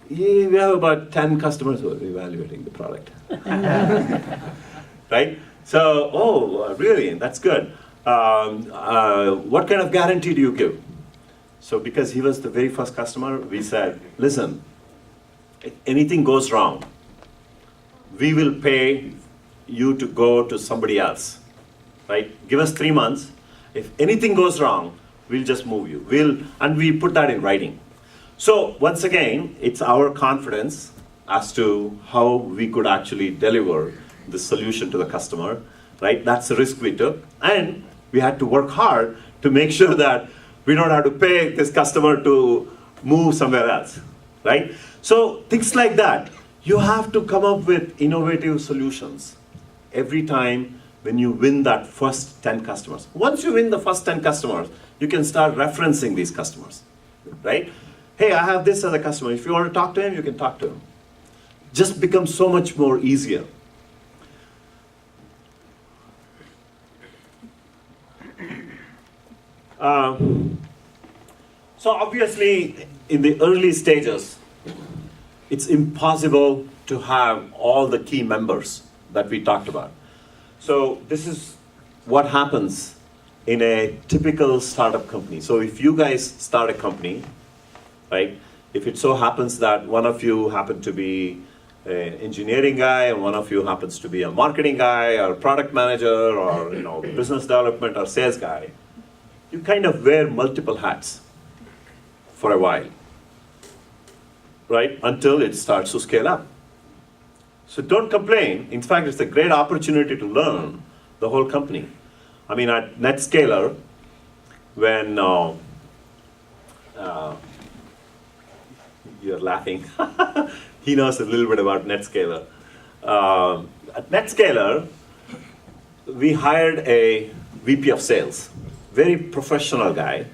we have about 10 customers who are evaluating the product. Right? So, really? That's good. What kind of guarantee do you give? So because he was the very first customer, we said, listen, if anything goes wrong, we will pay you to go to somebody else. Right? Give us 3 months. If anything goes wrong, we'll just move you. And we put that in writing. So once again, it's our confidence as to how we could actually deliver the solution to the customer, right? That's the risk we took. And we had to work hard to make sure that we don't have to pay this customer to move somewhere else, right? So things like that. You have to come up with innovative solutions every time when you win that first 10 customers. Once you win the first 10 customers, you can start referencing these customers, right? Hey, I have this as a customer. If you want to talk to him, you can talk to him. Just becomes so much more easier. So obviously, in the early stages, it's impossible to have all the key members that we talked about. So this is what happens in a typical startup company. So if you guys start a company, right? If it so happens that one of you happen to be an engineering guy and one of you happens to be a marketing guy or product manager or business development or sales guy, you kind of wear multiple hats for a while, right? Until it starts to scale up. So don't complain. In fact, it's a great opportunity to learn the whole company. I mean, at NetScaler, when you're laughing, he knows a little bit about NetScaler. At NetScaler, we hired a VP of sales, very professional guy.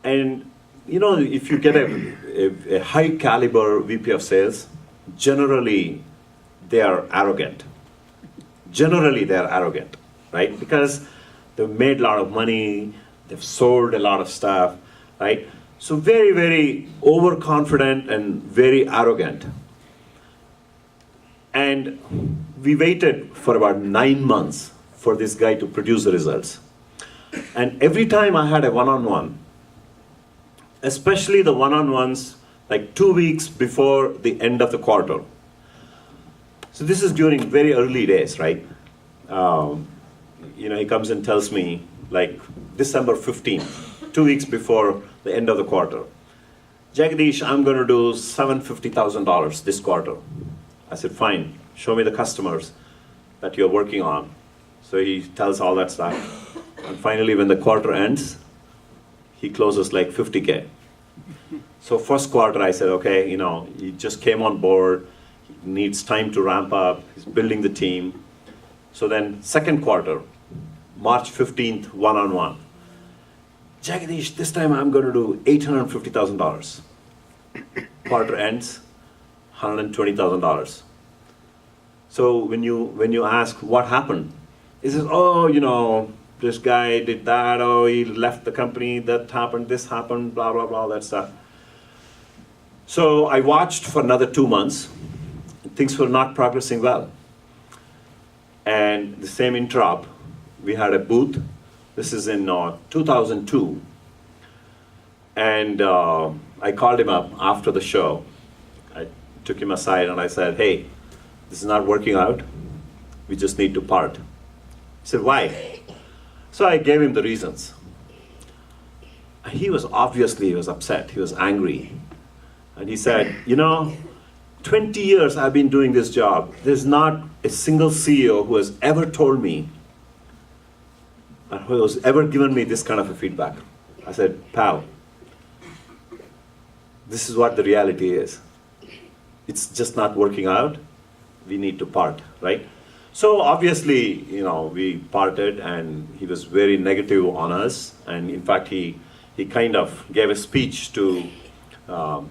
And if you get a high caliber VP of sales, generally they are arrogant. Right? Because they've made a lot of money, they've sold a lot of stuff, right? So very, very overconfident and very arrogant. And we waited for about 9 months for this guy to produce the results. And every time I had a one-on-one, especially the one-on-ones like 2 weeks before the end of the quarter. So this is during very early days, right? He comes and tells me like December 15th, 2 weeks before the end of the quarter. Jagdish, I'm going to do $750,000 this quarter. I said, fine, show me the customers that you're working on. So he tells all that stuff. And finally, when the quarter ends, he closes like 50K. So first quarter, I said, okay, he just came on board. He needs time to ramp up. He's building the team. So then second quarter, March 15th, one-on-one. Jagdish, this time I'm going to do $850,000. Quarter ends, $120,000. So when you ask what happened, he says, this guy did that, he left the company, that happened, this happened, blah, blah, blah, that stuff. So I watched for another 2 months. Things were not progressing well. And the same interop, we had a booth. This is in 2002. And I called him up after the show. I took him aside and I said, hey, this is not working out. We just need to part. He said, why? So I gave him the reasons. He was upset. He was angry. And he said, 20 years I've been doing this job. There's not a single CEO who has ever told me, or who has ever given me this kind of a feedback. I said, pal, this is what the reality is. It's just not working out. We need to part, right? So obviously, we parted and he was very negative on us. And in fact, he kind of gave a speech to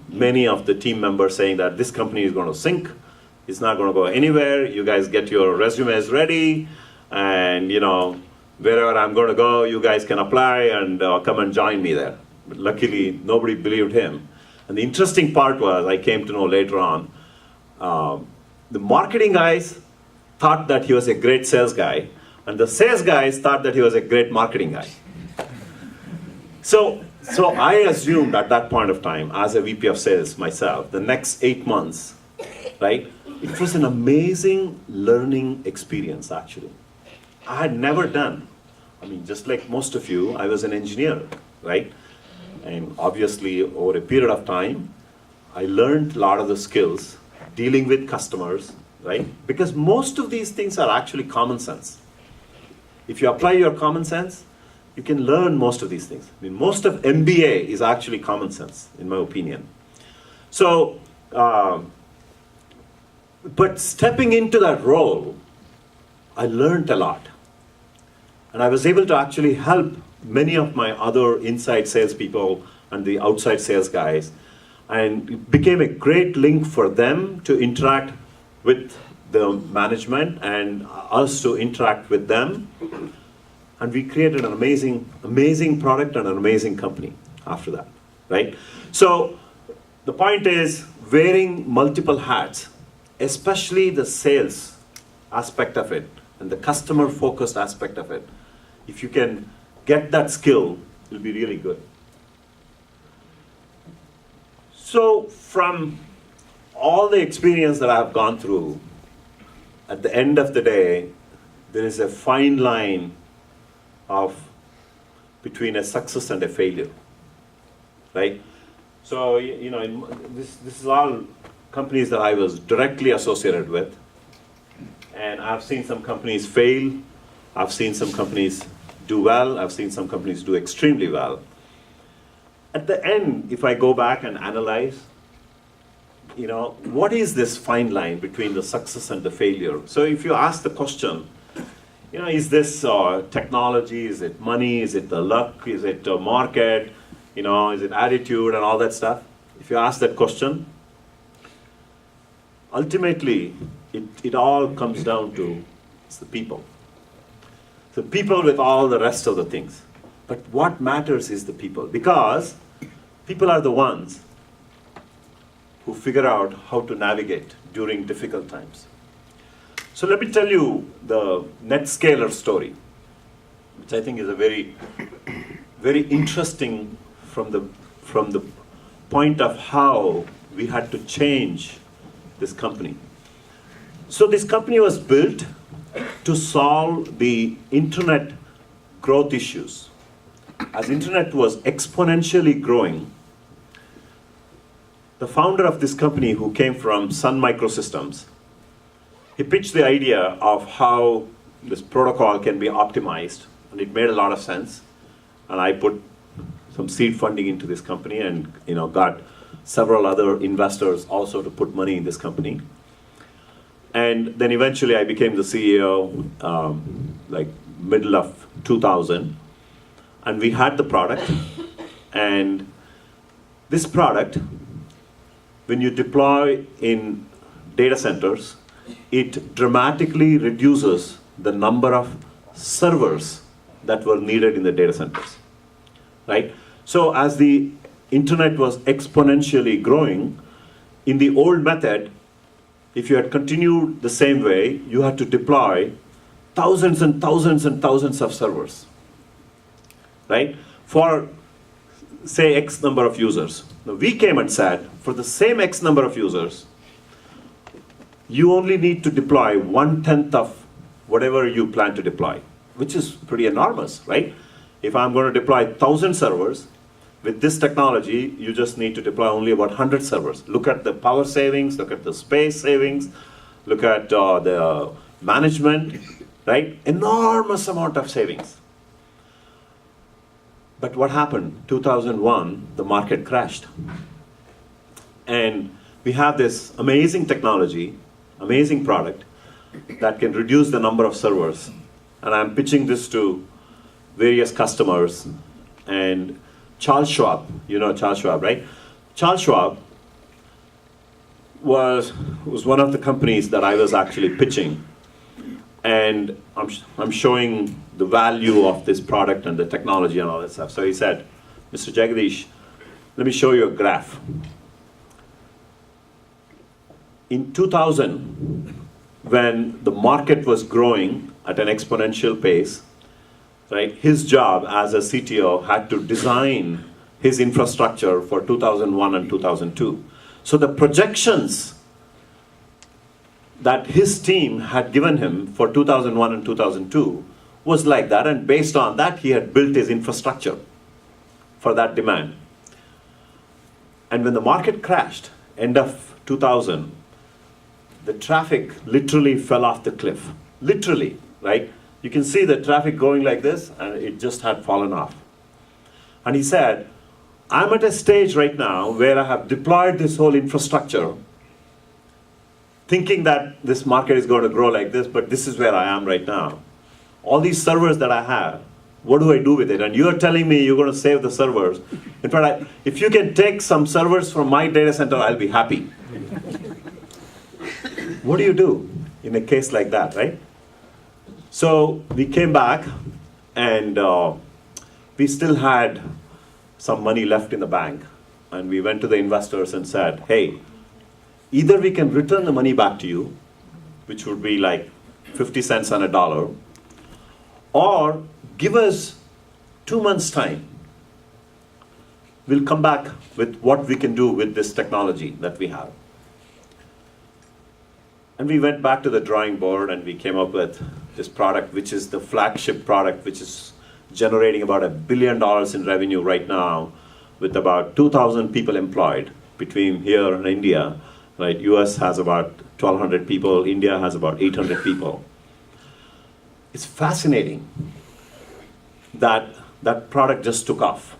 many of the team members saying that this company is going to sink, it's not going to go anywhere, you guys get your resumes ready, and wherever I'm going to go, you guys can apply and come and join me there. But luckily, nobody believed him. And the interesting part was, I came to know later on, the marketing guys thought that he was a great sales guy, and the sales guys thought that he was a great marketing guy. So I assumed at that point of time, as a VP of sales myself, the next 8 months, right, it was an amazing learning experience, actually. I had never done, just like most of you, I was an engineer, right? And obviously, over a period of time, I learned a lot of the skills dealing with customers, right? Because most of these things are actually common sense. If you apply your common sense, you can learn most of these things. Most of MBA is actually common sense, in my opinion. So, but stepping into that role, I learned a lot. And I was able to actually help many of my other inside salespeople and the outside sales guys, and it became a great link for them to interact with the management and us to interact with them. And we created an amazing product and an amazing company after that, right? So the point is, wearing multiple hats, especially the sales aspect of it and the customer-focused aspect of it, if you can get that skill, it'll be really good. So from all the experience that I've gone through, at the end of the day, there is a fine line between a success and a failure, right? So, this is all companies that I was directly associated with, and I've seen some companies fail, I've seen some companies do well, I've seen some companies do extremely well. At the end, if I go back and analyze, what is this fine line between the success and the failure? So if you ask the question, is this technology, is it money, is it the luck, is it the market, is it attitude and all that stuff? If you ask that question, ultimately, it all comes down to it's the people. The people with all the rest of the things. But what matters is the people, because people are the ones who figure out how to navigate during difficult times. So let me tell you the NetScaler story, which I think is a very, very interesting from the point of how we had to change this company. So this company was built to solve the internet growth issues. As internet was exponentially growing, the founder of this company, who came from Sun Microsystems, he pitched the idea of how this protocol can be optimized, and it made a lot of sense. And I put some seed funding into this company, and got several other investors also to put money in this company. And then eventually I became the CEO, like middle of 2000. And we had the product. And this product, when you deploy in data centers, it dramatically reduces the number of servers that were needed in the data centers, right? So as the internet was exponentially growing, in the old method, if you had continued the same way, you had to deploy thousands and thousands and thousands of servers, right? For, say, X number of users. Now, we came and said, for the same X number of users, you only need to deploy 1/10 of whatever you plan to deploy, which is pretty enormous, right? If I'm going to deploy 1,000 servers, with this technology, you just need to deploy only about 100 servers. Look at the power savings, look at the space savings, look at the management, right? Enormous amount of savings. But what happened? 2001, the market crashed. And we have this amazing technology, amazing product that can reduce the number of servers. And I'm pitching this to various customers. And Charles Schwab, you know Charles Schwab, right? Charles Schwab was one of the companies that I was actually pitching. And I'm showing the value of this product and the technology and all that stuff. So he said, Mr. Jagadish, let me show you a graph. In 2000, when the market was growing at an exponential pace, right, his job as a CTO had to design his infrastructure for 2001 and 2002. So the projections that his team had given him for 2001 and 2002 was like that, and based on that, he had built his infrastructure for that demand. And when the market crashed, end of 2000, the traffic literally fell off the cliff. Literally, right? You can see the traffic going like this, and it just had fallen off. And he said, I'm at a stage right now where I have deployed this whole infrastructure, thinking that this market is going to grow like this, but this is where I am right now. All these servers that I have, what do I do with it? And you're telling me you're going to save the servers. In fact, if you can take some servers from my data center, I'll be happy. What do you do in a case like that, right? So we came back, and we still had some money left in the bank. And we went to the investors and said, hey, either we can return the money back to you, which would be like 50 cents on a dollar, or give us 2 months' time. We'll come back with what we can do with this technology that we have. And we went back to the drawing board, and we came up with this product, which is the flagship product, which is generating about $1 billion in revenue right now, with about 2,000 people employed between here and India. Right, US has about 1,200 people, India has about 800 people. It's fascinating that that product just took off.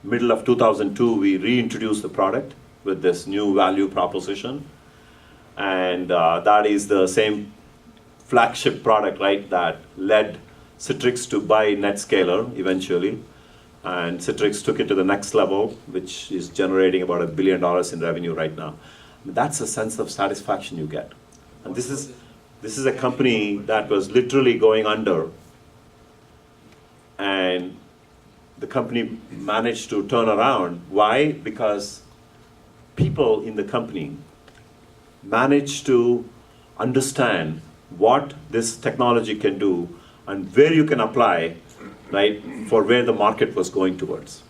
Middle of 2002, we reintroduced the product with this new value proposition. And that is the same flagship product, right, that led Citrix to buy NetScaler eventually. And Citrix took it to the next level, which is generating about $1 billion in revenue right now. That's a sense of satisfaction you get. And this is a company that was literally going under, and the company managed to turn around. Why? Because people in the company managed to understand what this technology can do and where you can apply, right, for where the market was going towards.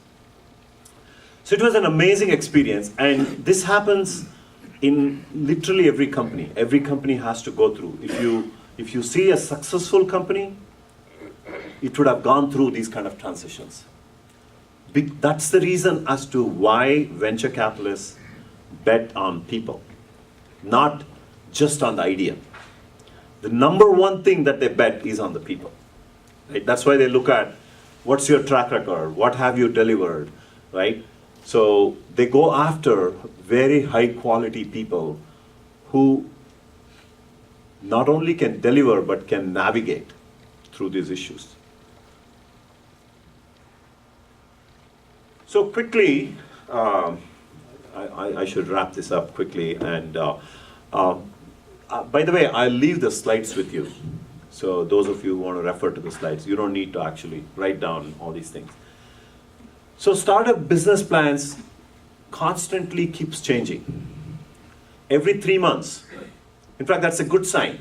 So it was an amazing experience, and this happens in literally every company. Every company has to go through. If you see a successful company, it would have gone through these kind of transitions. That's the reason as to why venture capitalists bet on people, not just on the idea. The number one thing that they bet is on the people. Right? That's why they look at what's your track record, what have you delivered, right? So they go after very high quality people who not only can deliver but can navigate through these issues. So quickly, I should wrap this up quickly. And by the way, I'll leave the slides with you. So those of you who want to refer to the slides, you don't need to actually write down all these things. So startup business plans constantly keeps changing. Every 3 months. In fact, that's a good sign.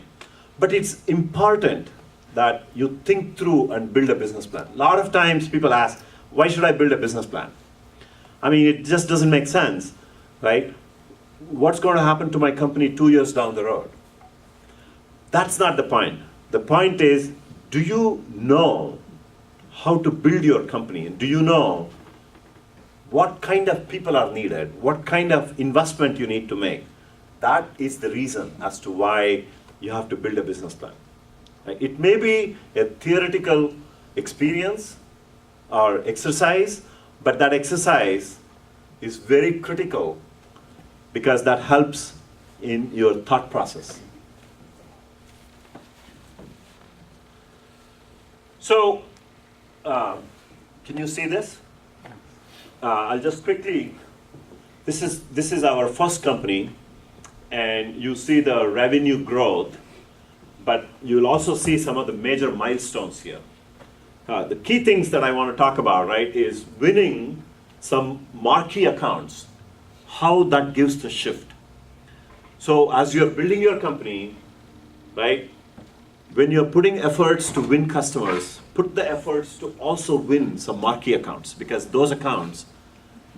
But it's important that you think through and build a business plan. A lot of times people ask, why should I build a business plan? I mean, it just doesn't make sense, right? What's going to happen to my company 2 years down the road? That's not the point. The point is, do you know how to build your company? And do you know what kind of people are needed? What kind of investment you need to make? That is the reason as to why you have to build a business plan. Right? It may be a theoretical experience or exercise, but that exercise is very critical because that helps in your thought process. So, can you see this? I'll just quickly This is our first company, and you see the revenue growth, but you'll also see some of the major milestones here. The key things that I want to talk about, right, is winning some marquee accounts, how that gives the shift. So as you're building your company, right, when you're putting efforts to win customers, put the efforts to also win some marquee accounts, because those accounts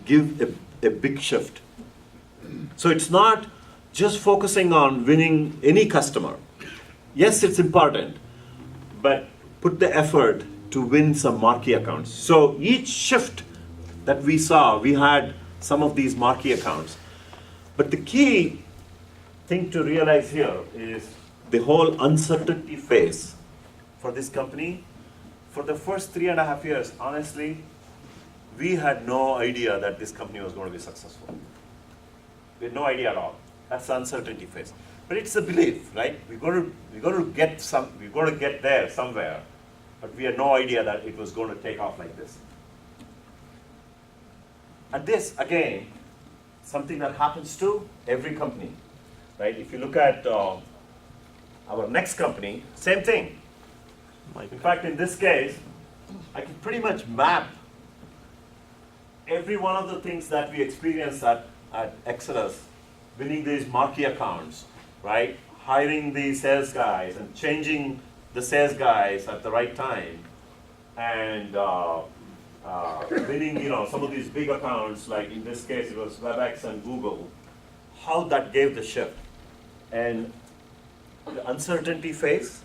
give a big shift. So it's not just focusing on winning any customer. Yes, it's important, but put the effort to win some marquee accounts. So each shift that we saw, we had some of these marquee accounts. But the key thing to realize here is the whole uncertainty phase for this company. For the first 3.5 years, honestly, we had no idea that this company was going to be successful. We had no idea at all. That's the uncertainty phase. But it's a belief, right? We're going to get there somewhere, but we had no idea that it was going to take off like this. And this, again, something that happens to every company, right? If you look at our next company, same thing. In fact, in this case, I can pretty much map every one of the things that we experienced at Exodus, winning these marquee accounts, right? Hiring the sales guys and changing the sales guys at the right time, and winning, some of these big accounts, like in this case it was WebEx and Google, how that gave the shift. And the uncertainty phase,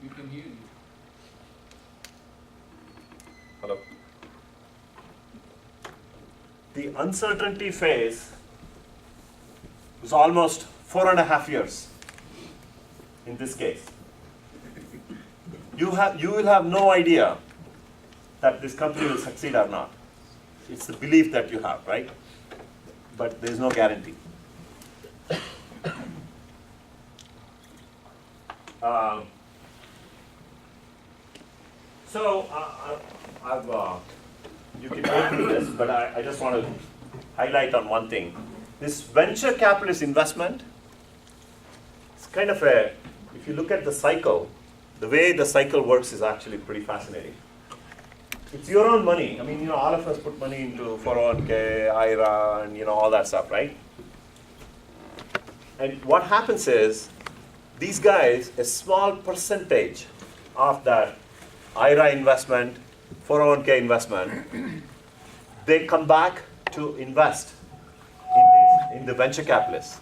We can hear you. hello? The uncertainty phase was almost 4.5 years in this case. You will have no idea that this company will succeed or not. It's the belief that you have, right? But there's no guarantee. You can go through this, but I just want to highlight on one thing. This venture capitalist investment, it's kind of if you look at the cycle, the way the cycle works is actually pretty fascinating. It's your own money. I mean, all of us put money into 401k, IRA, and all that stuff, right? And what happens is, these guys, a small percentage of that IRA investment, 401k investment, they come back to invest in the venture capitalists.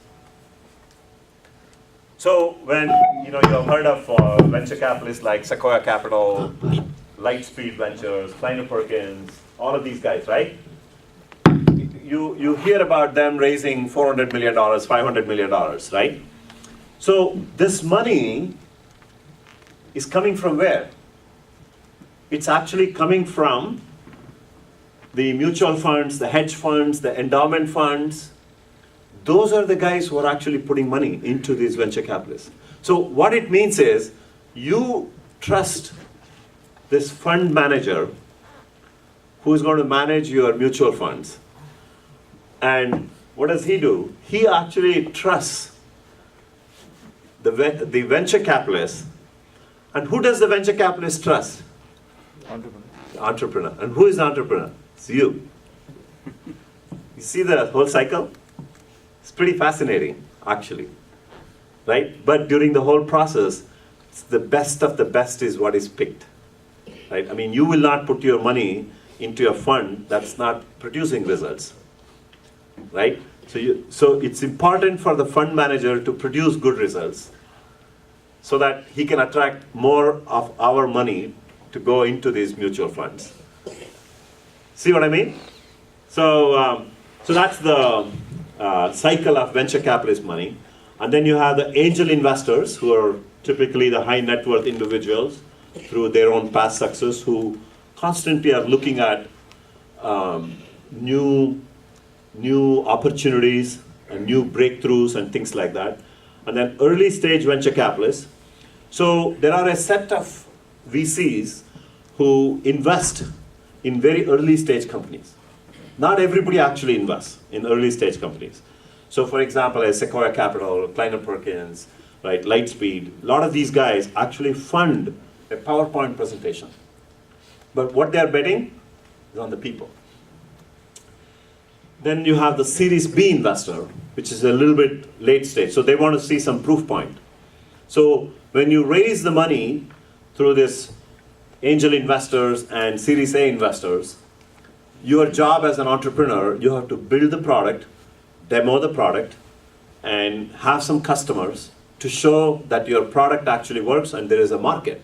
So when you've heard of venture capitalists like Sequoia Capital, Lightspeed Ventures, Kleiner Perkins, all of these guys, right? You hear about them raising $400 million, $500 million, right? So this money is coming from where? It's actually coming from the mutual funds, the hedge funds, the endowment funds. Those are the guys who are actually putting money into these venture capitalists. So what it means is, you trust this fund manager who is going to manage your mutual funds. And what does he do? He actually trusts the venture capitalist. And who does the venture capitalist trust? The entrepreneur. And who is the entrepreneur? It's you. You see the whole cycle? It's pretty fascinating, actually. Right? But during the whole process, it's the best of the best is what is picked. Right? I mean, you will not put your money into a fund that's not producing results. Right? So it's important for the fund manager to produce good results so that he can attract more of our money to go into these mutual funds. See what I mean? So that's the cycle of venture capitalist money. And then you have the angel investors, who are typically the high net worth individuals through their own past success, who constantly are looking at new opportunities and new breakthroughs and things like that. And then early stage venture capitalists. So there are a set of VCs who invest in very early stage companies. Not everybody actually invests in early stage companies. So for example, as Sequoia Capital, Kleiner Perkins, right, Lightspeed, a lot of these guys actually fund a PowerPoint presentation. But what they're betting is on the people. Then you have the Series B investor, which is a little bit late stage. So they want to see some proof point. So when you raise the money through this angel investors and Series A investors, your job as an entrepreneur, you have to build the product, demo the product, and have some customers to show that your product actually works and there is a market.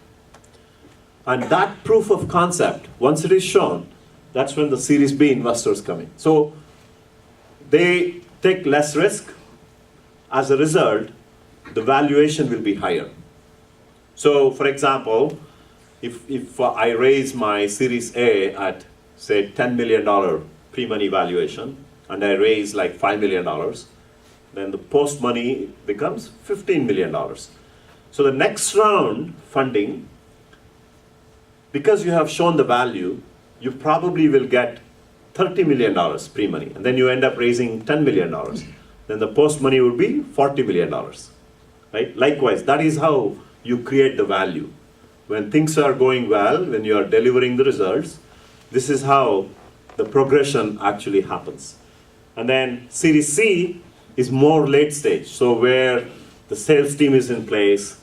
And that proof of concept, once it is shown, that's when the Series B investors come in. So they take less risk. As a result, the valuation will be higher. So for example, if I raise my Series A at, say, $10 million pre-money valuation, and I raise like $5 million, then the post-money becomes $15 million. So the next round funding, because you have shown the value, you probably will get $30 million pre-money, and then you end up raising $10 million. Then the post-money would be $40 million, right? Likewise, that is how you create the value. When things are going well, when you are delivering the results, this is how the progression actually happens. And then Series C is more late stage, so where the sales team is in place,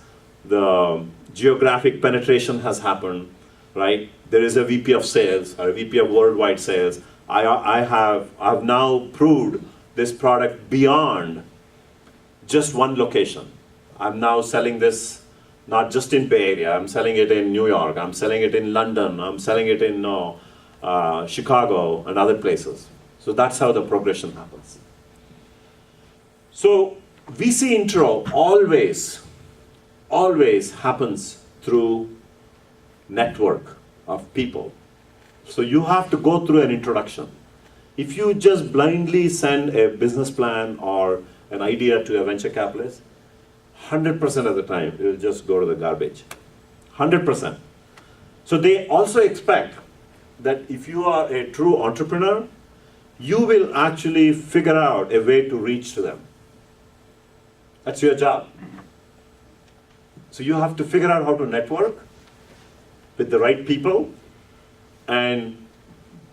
the geographic penetration has happened, right? There is a VP of sales or a VP of worldwide sales. I have now proved this product beyond just one location. I'm now selling this not just in Bay Area, I'm selling it in New York, I'm selling it in London, I'm selling it in Chicago and other places. So that's how the progression happens. So VC intro always happens through network of people. So you have to go through an introduction. If you just blindly send a business plan or an idea to a venture capitalist, 100% of the time it will just go to the garbage. 100%. So they also expect that if you are a true entrepreneur, you will actually figure out a way to reach to them. That's your job. So you have to figure out how to network with the right people. And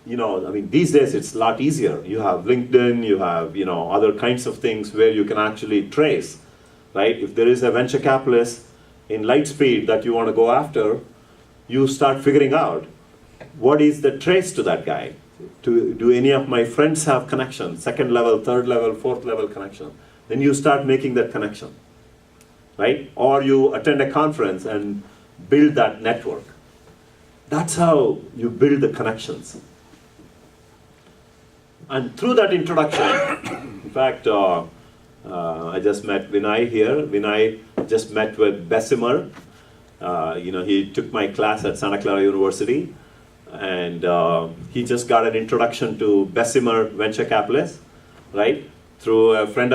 these days it's a lot easier. You have LinkedIn, you have other kinds of things where you can actually trace, right? If there is a venture capitalist in Lightspeed that you want to go after, you start figuring out what is the trace to that guy. Do any of my friends have connection? Second level, third level, fourth level connection. Then you start making that connection, right? Or you attend a conference and build that network. That's how you build the connections. And through that introduction, in fact, I just met Vinay here. Vinay just met with Bessemer. He took my class at Santa Clara University, and he just got an introduction to Bessemer Venture Capitalists, right? Through a friend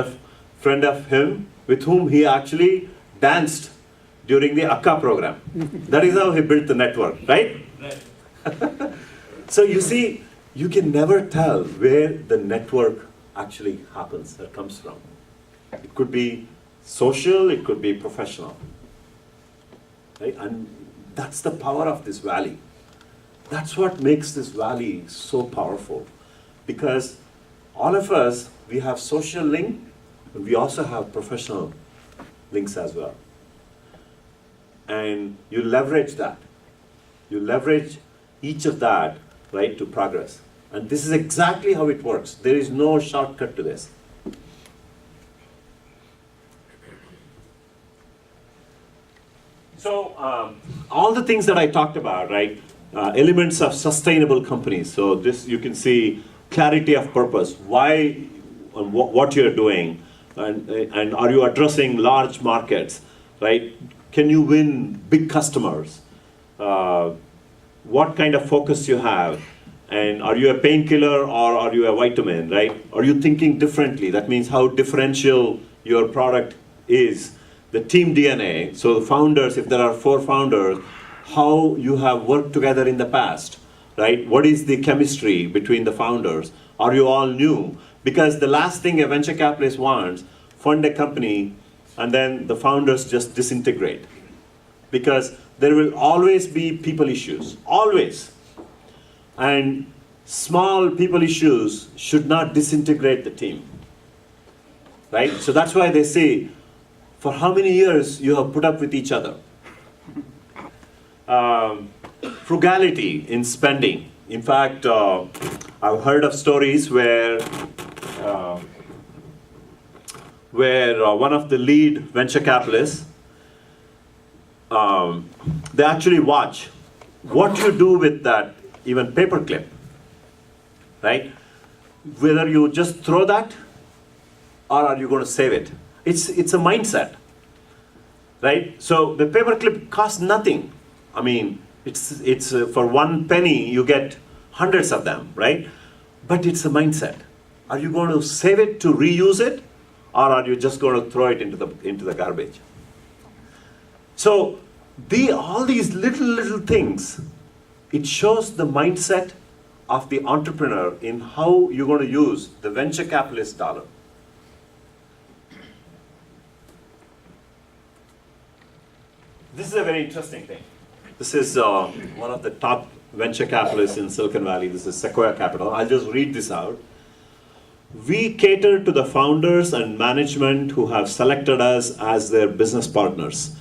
of him with whom he actually danced during the akka program. That is how he built the network, right? Right. So you see, you can never tell where the network actually happens, or comes from. It could be social, it could be professional, right? And that's the power of this valley. That's what makes this valley so powerful, because all of us, we have social link, but we also have professional links as well. And you leverage that. You leverage each of that, right, to progress. And this is exactly how it works. There is no shortcut to this. So all the things that I talked about, right, elements of sustainable companies. So this, you can see clarity of purpose, why, what you're doing, and are you addressing large markets, right? Can you win big customers? What kind of focus you have? And are you a painkiller or are you a vitamin, right? Are you thinking differently? That means how differential your product is. The team DNA, so the founders, if there are 4 founders, how you have worked together in the past, right? What is the chemistry between the founders? Are you all new? Because the last thing a venture capitalist wants, fund a company and then the founders just disintegrate. Because there will always be people issues, always. And small people issues should not disintegrate the team, right? So that's why they say, for how many years you have put up with each other? Frugality in spending. In fact, I've heard of stories where one of the lead venture capitalists, they actually watch what you do with that even paperclip, right? Whether you just throw that or are you going to save it? It's a mindset, right? So the paperclip costs nothing. I mean, it's for 1 penny you get hundreds of them, right? But it's a mindset. Are you going to save it to reuse it, or are you just going to throw it into the garbage? So all these little things, it shows the mindset of the entrepreneur in how you're going to use the venture capitalist dollar. This is a very interesting thing. This is one of the top venture capitalists in Silicon Valley. This is Sequoia Capital. I'll just read this out. We cater to the founders and management who have selected us as their business partners.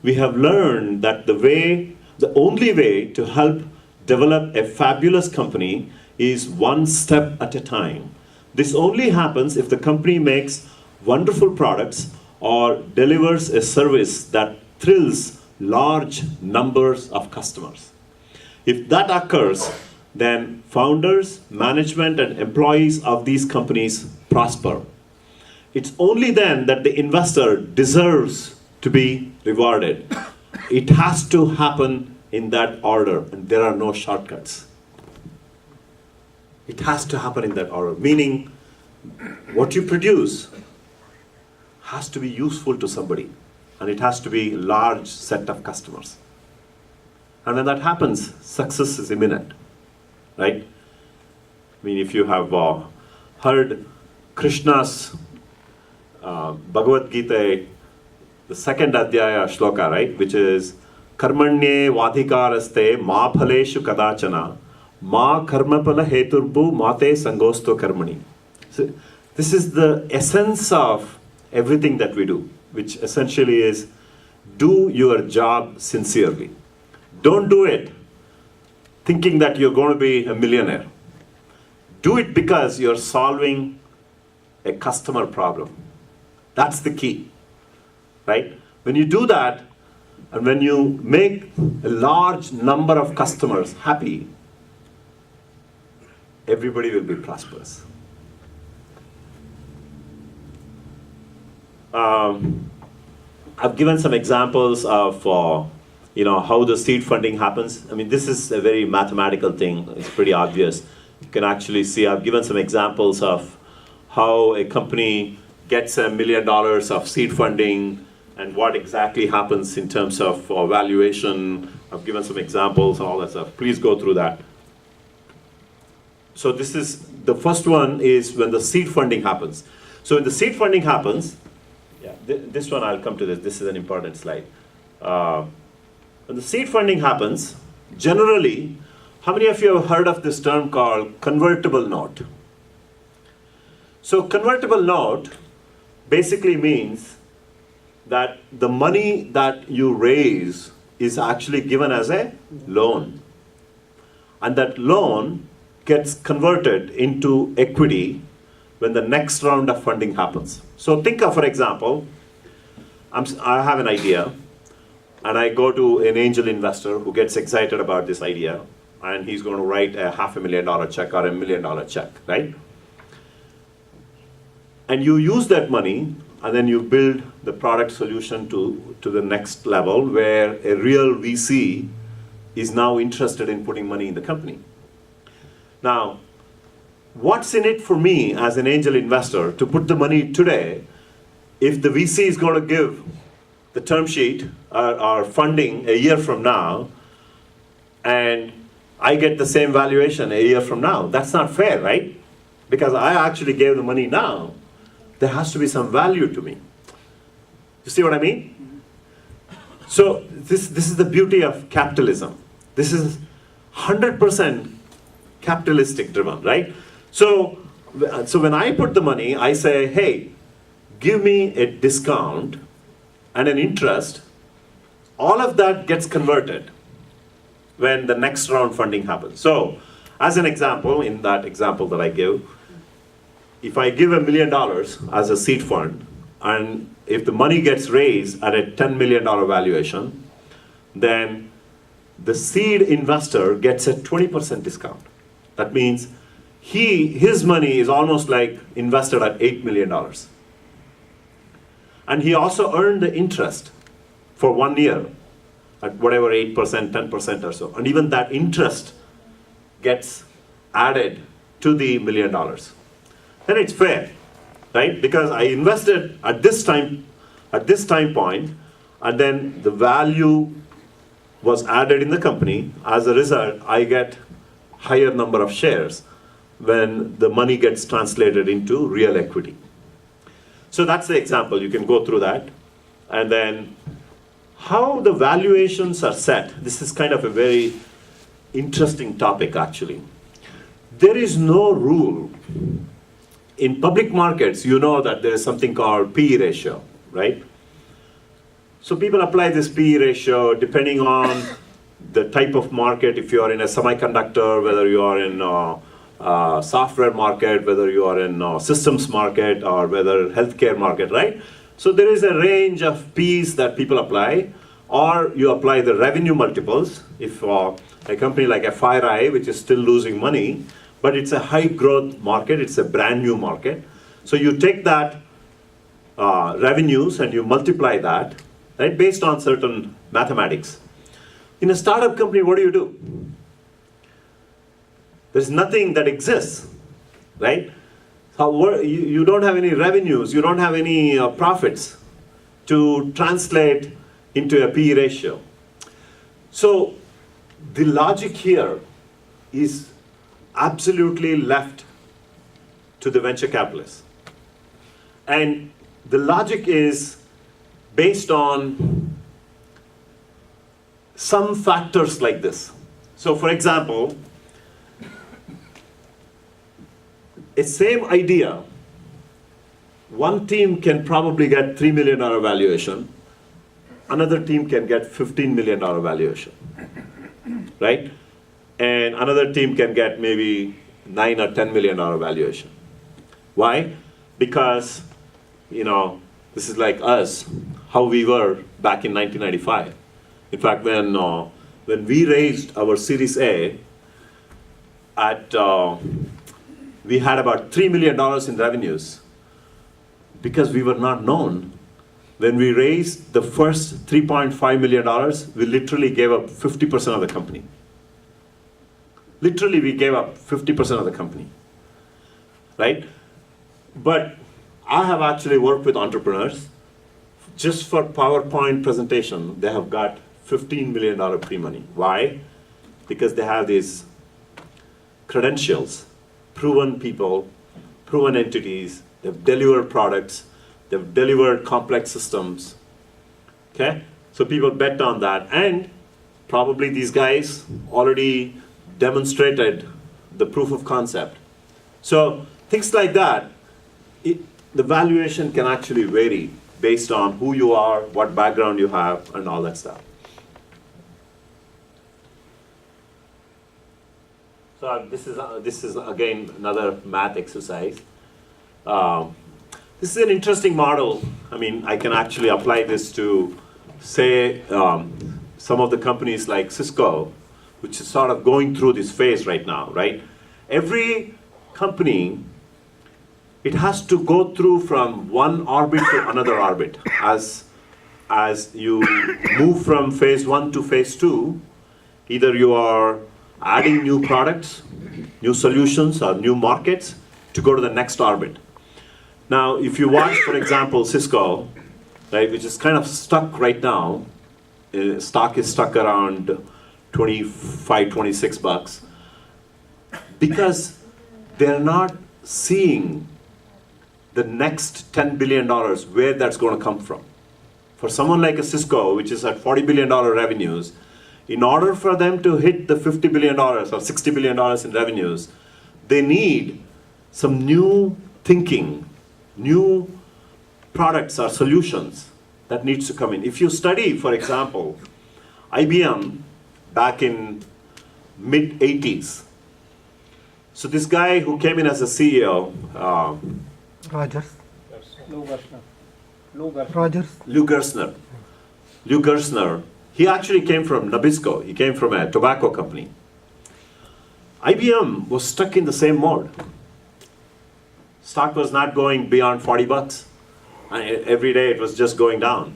We have learned that the only way to help develop a fabulous company is one step at a time. This only happens if the company makes wonderful products or delivers a service that thrills large numbers of customers. If that occurs, then founders, management, and employees of these companies prosper. It's only then that the investor deserves to be rewarded. It has to happen in that order, and there are no shortcuts. It has to happen in that order, meaning what you produce has to be useful to somebody, and it has to be a large set of customers. And when that happens, success is imminent, right? I mean, if you have heard Krishna's Bhagavad Gita, the second Adhyaya shloka, right, which is Karmanye vadhikaraste ma phaleshu kadachana ma karmapala heturbu mate sangosto karmani. So this is the essence of everything that we do, which essentially is do your job sincerely. Don't do it thinking that you're going to be a millionaire. Do it because you're solving a customer problem. That's the key, right? When you do that, and when you make a large number of customers happy, everybody will be prosperous. I've given some examples of how the seed funding happens. I mean, this is a very mathematical thing. It's pretty obvious. You can actually see I've given some examples of how a company gets $1 million of seed funding and what exactly happens in terms of valuation. I've given some examples, all that stuff. Please go through that. So this is, the first one is when the seed funding happens. So when the seed funding happens, this one I'll come to this. This is an important slide. When the seed funding happens, generally, how many of you have heard of this term called convertible note? So convertible note basically means that the money that you raise is actually given as a loan. And that loan gets converted into equity when the next round of funding happens. So think of, for example, I have an idea, and I go to an angel investor who gets excited about this idea, and he's going to write a $500,000 check or $1 million check, right? And you use that money, and then you build the product solution to the next level where a real VC is now interested in putting money in the company. Now, what's in it for me as an angel investor to put the money today if the VC is going to give the term sheet or funding a year from now, and I get the same valuation a year from now. That's not fair, right? Because I actually gave the money now. There has to be some value to me. You see what I mean? So this is the beauty of capitalism. This is 100% capitalistic driven, right? So when I put the money, I say, hey, give me a discount and an interest. All of that gets converted when the next round funding happens. So as an example, in that example that I give, if I give $1 million as a seed fund, and if the money gets raised at a $10 million valuation, then the seed investor gets a 20% discount. That means his money is almost like invested at $8 million. And he also earned the interest for 1 year at whatever 8%, 10% or so. And even that interest gets added to the $1 million. Then it's fair, right? Because I invested at this time point, and then the value was added in the company. As a result, I get higher number of shares when the money gets translated into real equity. So that's the example. You can go through that. And then how the valuations are set. This is kind of a very interesting topic, actually. There is no rule. In public markets, you know that there is something called PE ratio, right? So people apply this PE ratio depending on the type of market. If you are in a semiconductor, whether you are in a software market, whether you are in a systems market, or whether healthcare market, right? So there is a range of P's that people apply, or you apply the revenue multiples. If a company like FireEye, which is still losing money, but it's a high growth market, it's a brand new market. So you take that revenues and you multiply that, right, based on certain mathematics. In a startup company, what do? There's nothing that exists, right? You don't have any revenues, you don't have any profits to translate into a PE ratio. So the logic here is absolutely left to the venture capitalists. And the logic is based on some factors like this. So for example, a same idea, one team can probably get $3 million valuation, another team can get $15 million valuation, right? And another team can get maybe $9 or $10 million valuation. Why? Because, this is like us, how we were back in 1995. In fact, when we raised our Series A, we had about $3 million in revenues because we were not known. When we raised the first $3.5 million, we literally gave up 50% of the company. Literally, we gave up 50% of the company, right? But I have actually worked with entrepreneurs. Just for PowerPoint presentation, they have got $15 million pre-money. Why? Because they have these credentials, proven people, proven entities, they've delivered products, they've delivered complex systems, okay? So people bet on that, and probably these guys already demonstrated the proof of concept. So things like that, the valuation can actually vary based on who you are, what background you have, and all that stuff. So this is again another math exercise. This is an interesting model. I mean, I can actually apply this to, say, some of the companies like Cisco, which is sort of going through this phase right now, right? Every company, it has to go through from one orbit to another orbit. As you move from phase 1 to phase 2, either you are adding new products, new solutions, or new markets to go to the next orbit. Now, if you watch, for example, Cisco, right, which is kind of stuck right now, stock is stuck around 25, 26 bucks, because they're not seeing the next $10 billion, where that's going to come from. For someone like a Cisco, which is at $40 billion revenues, in order for them to hit the $50 billion or $60 billion in revenues, they need some new thinking, new products or solutions that needs to come in. If you study, for example, IBM back in mid-80s, so this guy who came in as a CEO, Rogers. Lou Gerstner. Rogers. Lou Gerstner. Lou Gerstner, he actually came from Nabisco. He came from a tobacco company. IBM was stuck in the same mode. Stock was not going beyond 40 bucks. And every day it was just going down.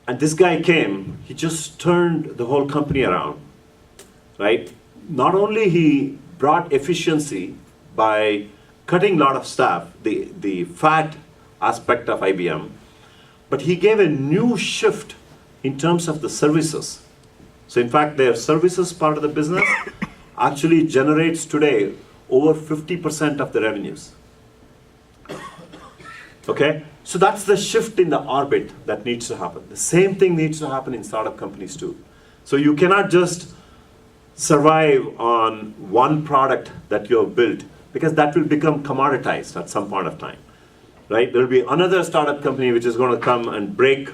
And this guy came, he just turned the whole company around, right? Not only he brought efficiency by cutting a lot of staff, the fat aspect of IBM, but he gave a new shift in terms of the services. So in fact, their services part of the business actually generates today over 50% of the revenues. Okay? So that's the shift in the orbit that needs to happen. The same thing needs to happen in startup companies too. So you cannot just survive on one product that you have built, because that will become commoditized at some point of time, right? There will be another startup company which is going to come and break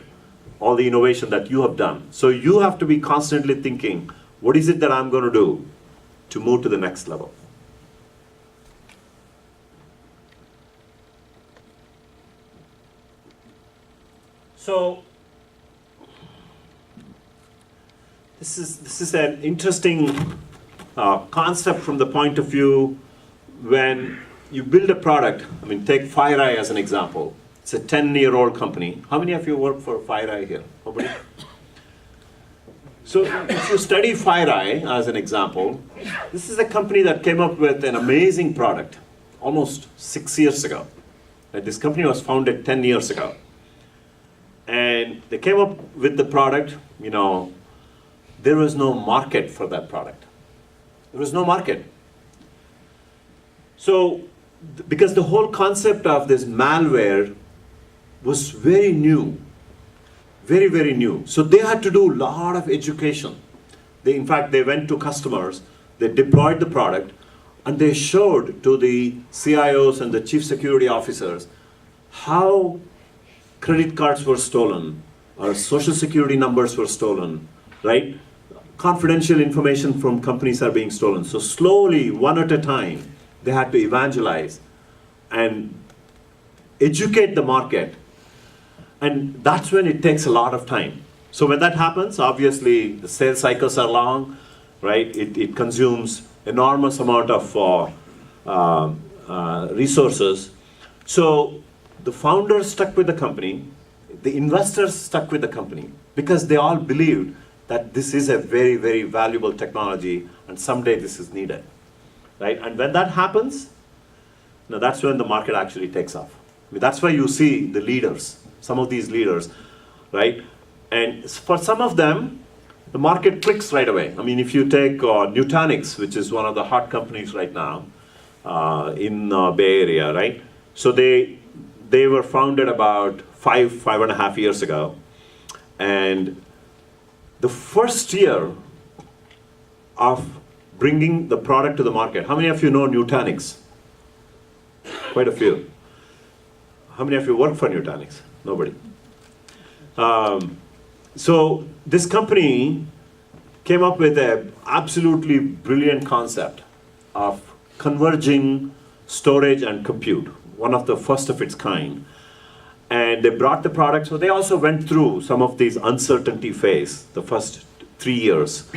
all the innovation that you have done. So you have to be constantly thinking, what is it that I'm going to do to move to the next level? So this is an interesting concept from the point of view when you build a product. I mean, take FireEye as an example. It's a 10-year-old company. How many of you work for FireEye here? Nobody? So if you study FireEye as an example, this is a company that came up with an amazing product almost 6 years ago. This company was founded 10 years ago. And they came up with the product, there was no market for that product. There was no market. So, because the whole concept of this malware was very new, very, very new. So they had to do a lot of education. In fact, they went to customers, they deployed the product, and they showed to the CIOs and the chief security officers how credit cards were stolen, or social security numbers were stolen, right? Confidential information from companies are being stolen. So slowly, one at a time, they had to evangelize and educate the market. And that's when it takes a lot of time. So when that happens, obviously the sales cycles are long, right? It consumes enormous amount of resources. So the founders stuck with the company, the investors stuck with the company, because they all believed that this is a very, very valuable technology and someday this is needed, right? And when that happens, that's when the market actually takes off. I mean, that's why you see the leaders, some of these leaders, right? And for some of them, the market clicks right away. I mean, if you take Nutanix, which is one of the hot companies right now in Bay Area, right? So they were founded about 5.5 years ago. And the first year of bringing the product to the market, how many of you know Nutanix? Quite a few. How many of you work for Nutanix? Nobody. So this company came up with an absolutely brilliant concept of converging storage and compute, one of the first of its kind. And they brought the product, so they also went through some of these uncertainty phase, the first 3 years.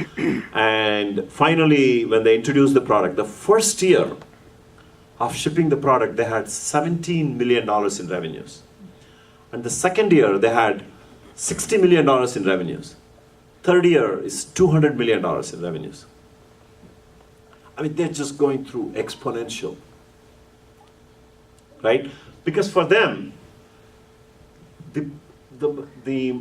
And finally, when they introduced the product, the first year of shipping the product, they had $17 million in revenues. And the second year, they had $60 million in revenues. Third year is $200 million in revenues. I mean, they're just going through exponential, right? Because for them, the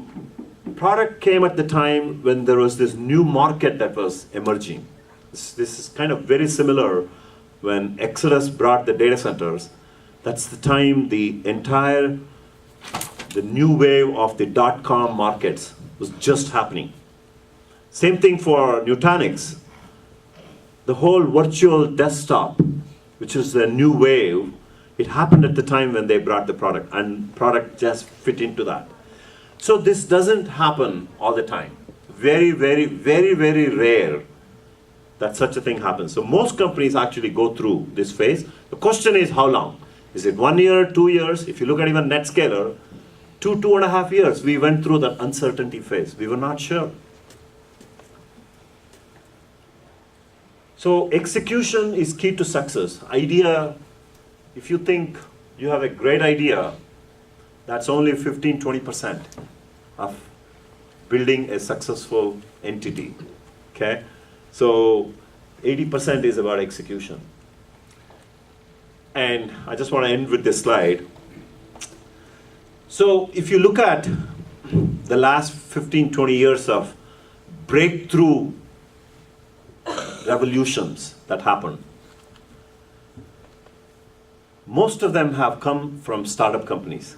product came at the time when there was this new market that was emerging. This is kind of very similar when Exodus brought the data centers. That's the time the new wave of the dot-com markets was just happening. Same thing for Nutanix. The whole virtual desktop, which is the new wave, it happened at the time when they brought the product, and product just fit into that. So this doesn't happen all the time. Very, very, very, very rare that such a thing happens. So most companies actually go through this phase. The question is how long? Is it 1 year, 2 years? If you look at even NetScaler, 2.5 years, we went through that uncertainty phase. We were not sure. So execution is key to success. Idea, if you think you have a great idea, that's only 15-20% of building a successful entity, okay? So 80% is about execution. And I just want to end with this slide. So if you look at the last 15-20 years of breakthrough revolutions that happened, most of them have come from startup companies.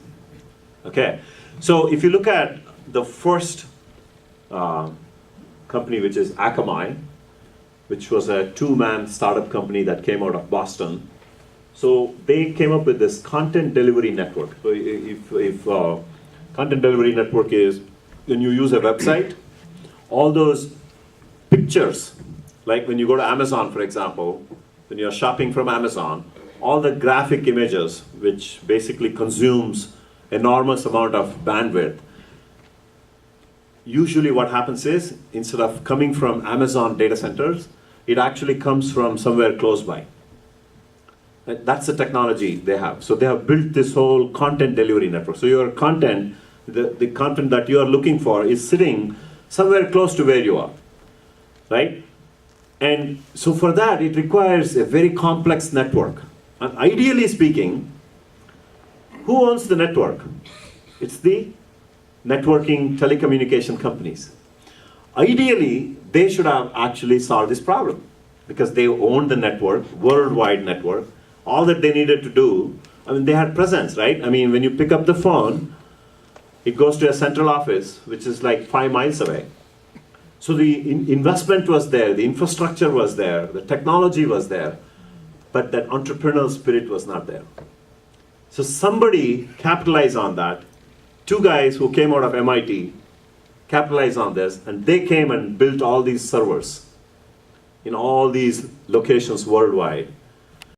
Okay, so if you look at the first company, which is Akamai, which was a two-man startup company that came out of Boston. So they came up with this content delivery network. So if content delivery network is when you use a website, all those pictures, like when you go to Amazon, for example, when you're shopping from Amazon, all the graphic images, which basically consumes enormous amount of bandwidth, usually what happens is, instead of coming from Amazon data centers, it actually comes from somewhere close by. That's the technology they have. So they have built this whole content delivery network. So your content, the content that you are looking for is sitting somewhere close to where you are, right? And so for that, it requires a very complex network. And ideally speaking, who owns the network? It's the networking telecommunication companies. Ideally, they should have actually solved this problem because they own the network, worldwide network. All that they needed to do, I mean, they had presence, right? I mean, when you pick up the phone, it goes to a central office, which is like 5 miles away. So the investment was there, the infrastructure was there, the technology was there, but that entrepreneurial spirit was not there. So somebody capitalized on that. 2 guys who came out of MIT capitalized on this, and they came and built all these servers in all these locations worldwide.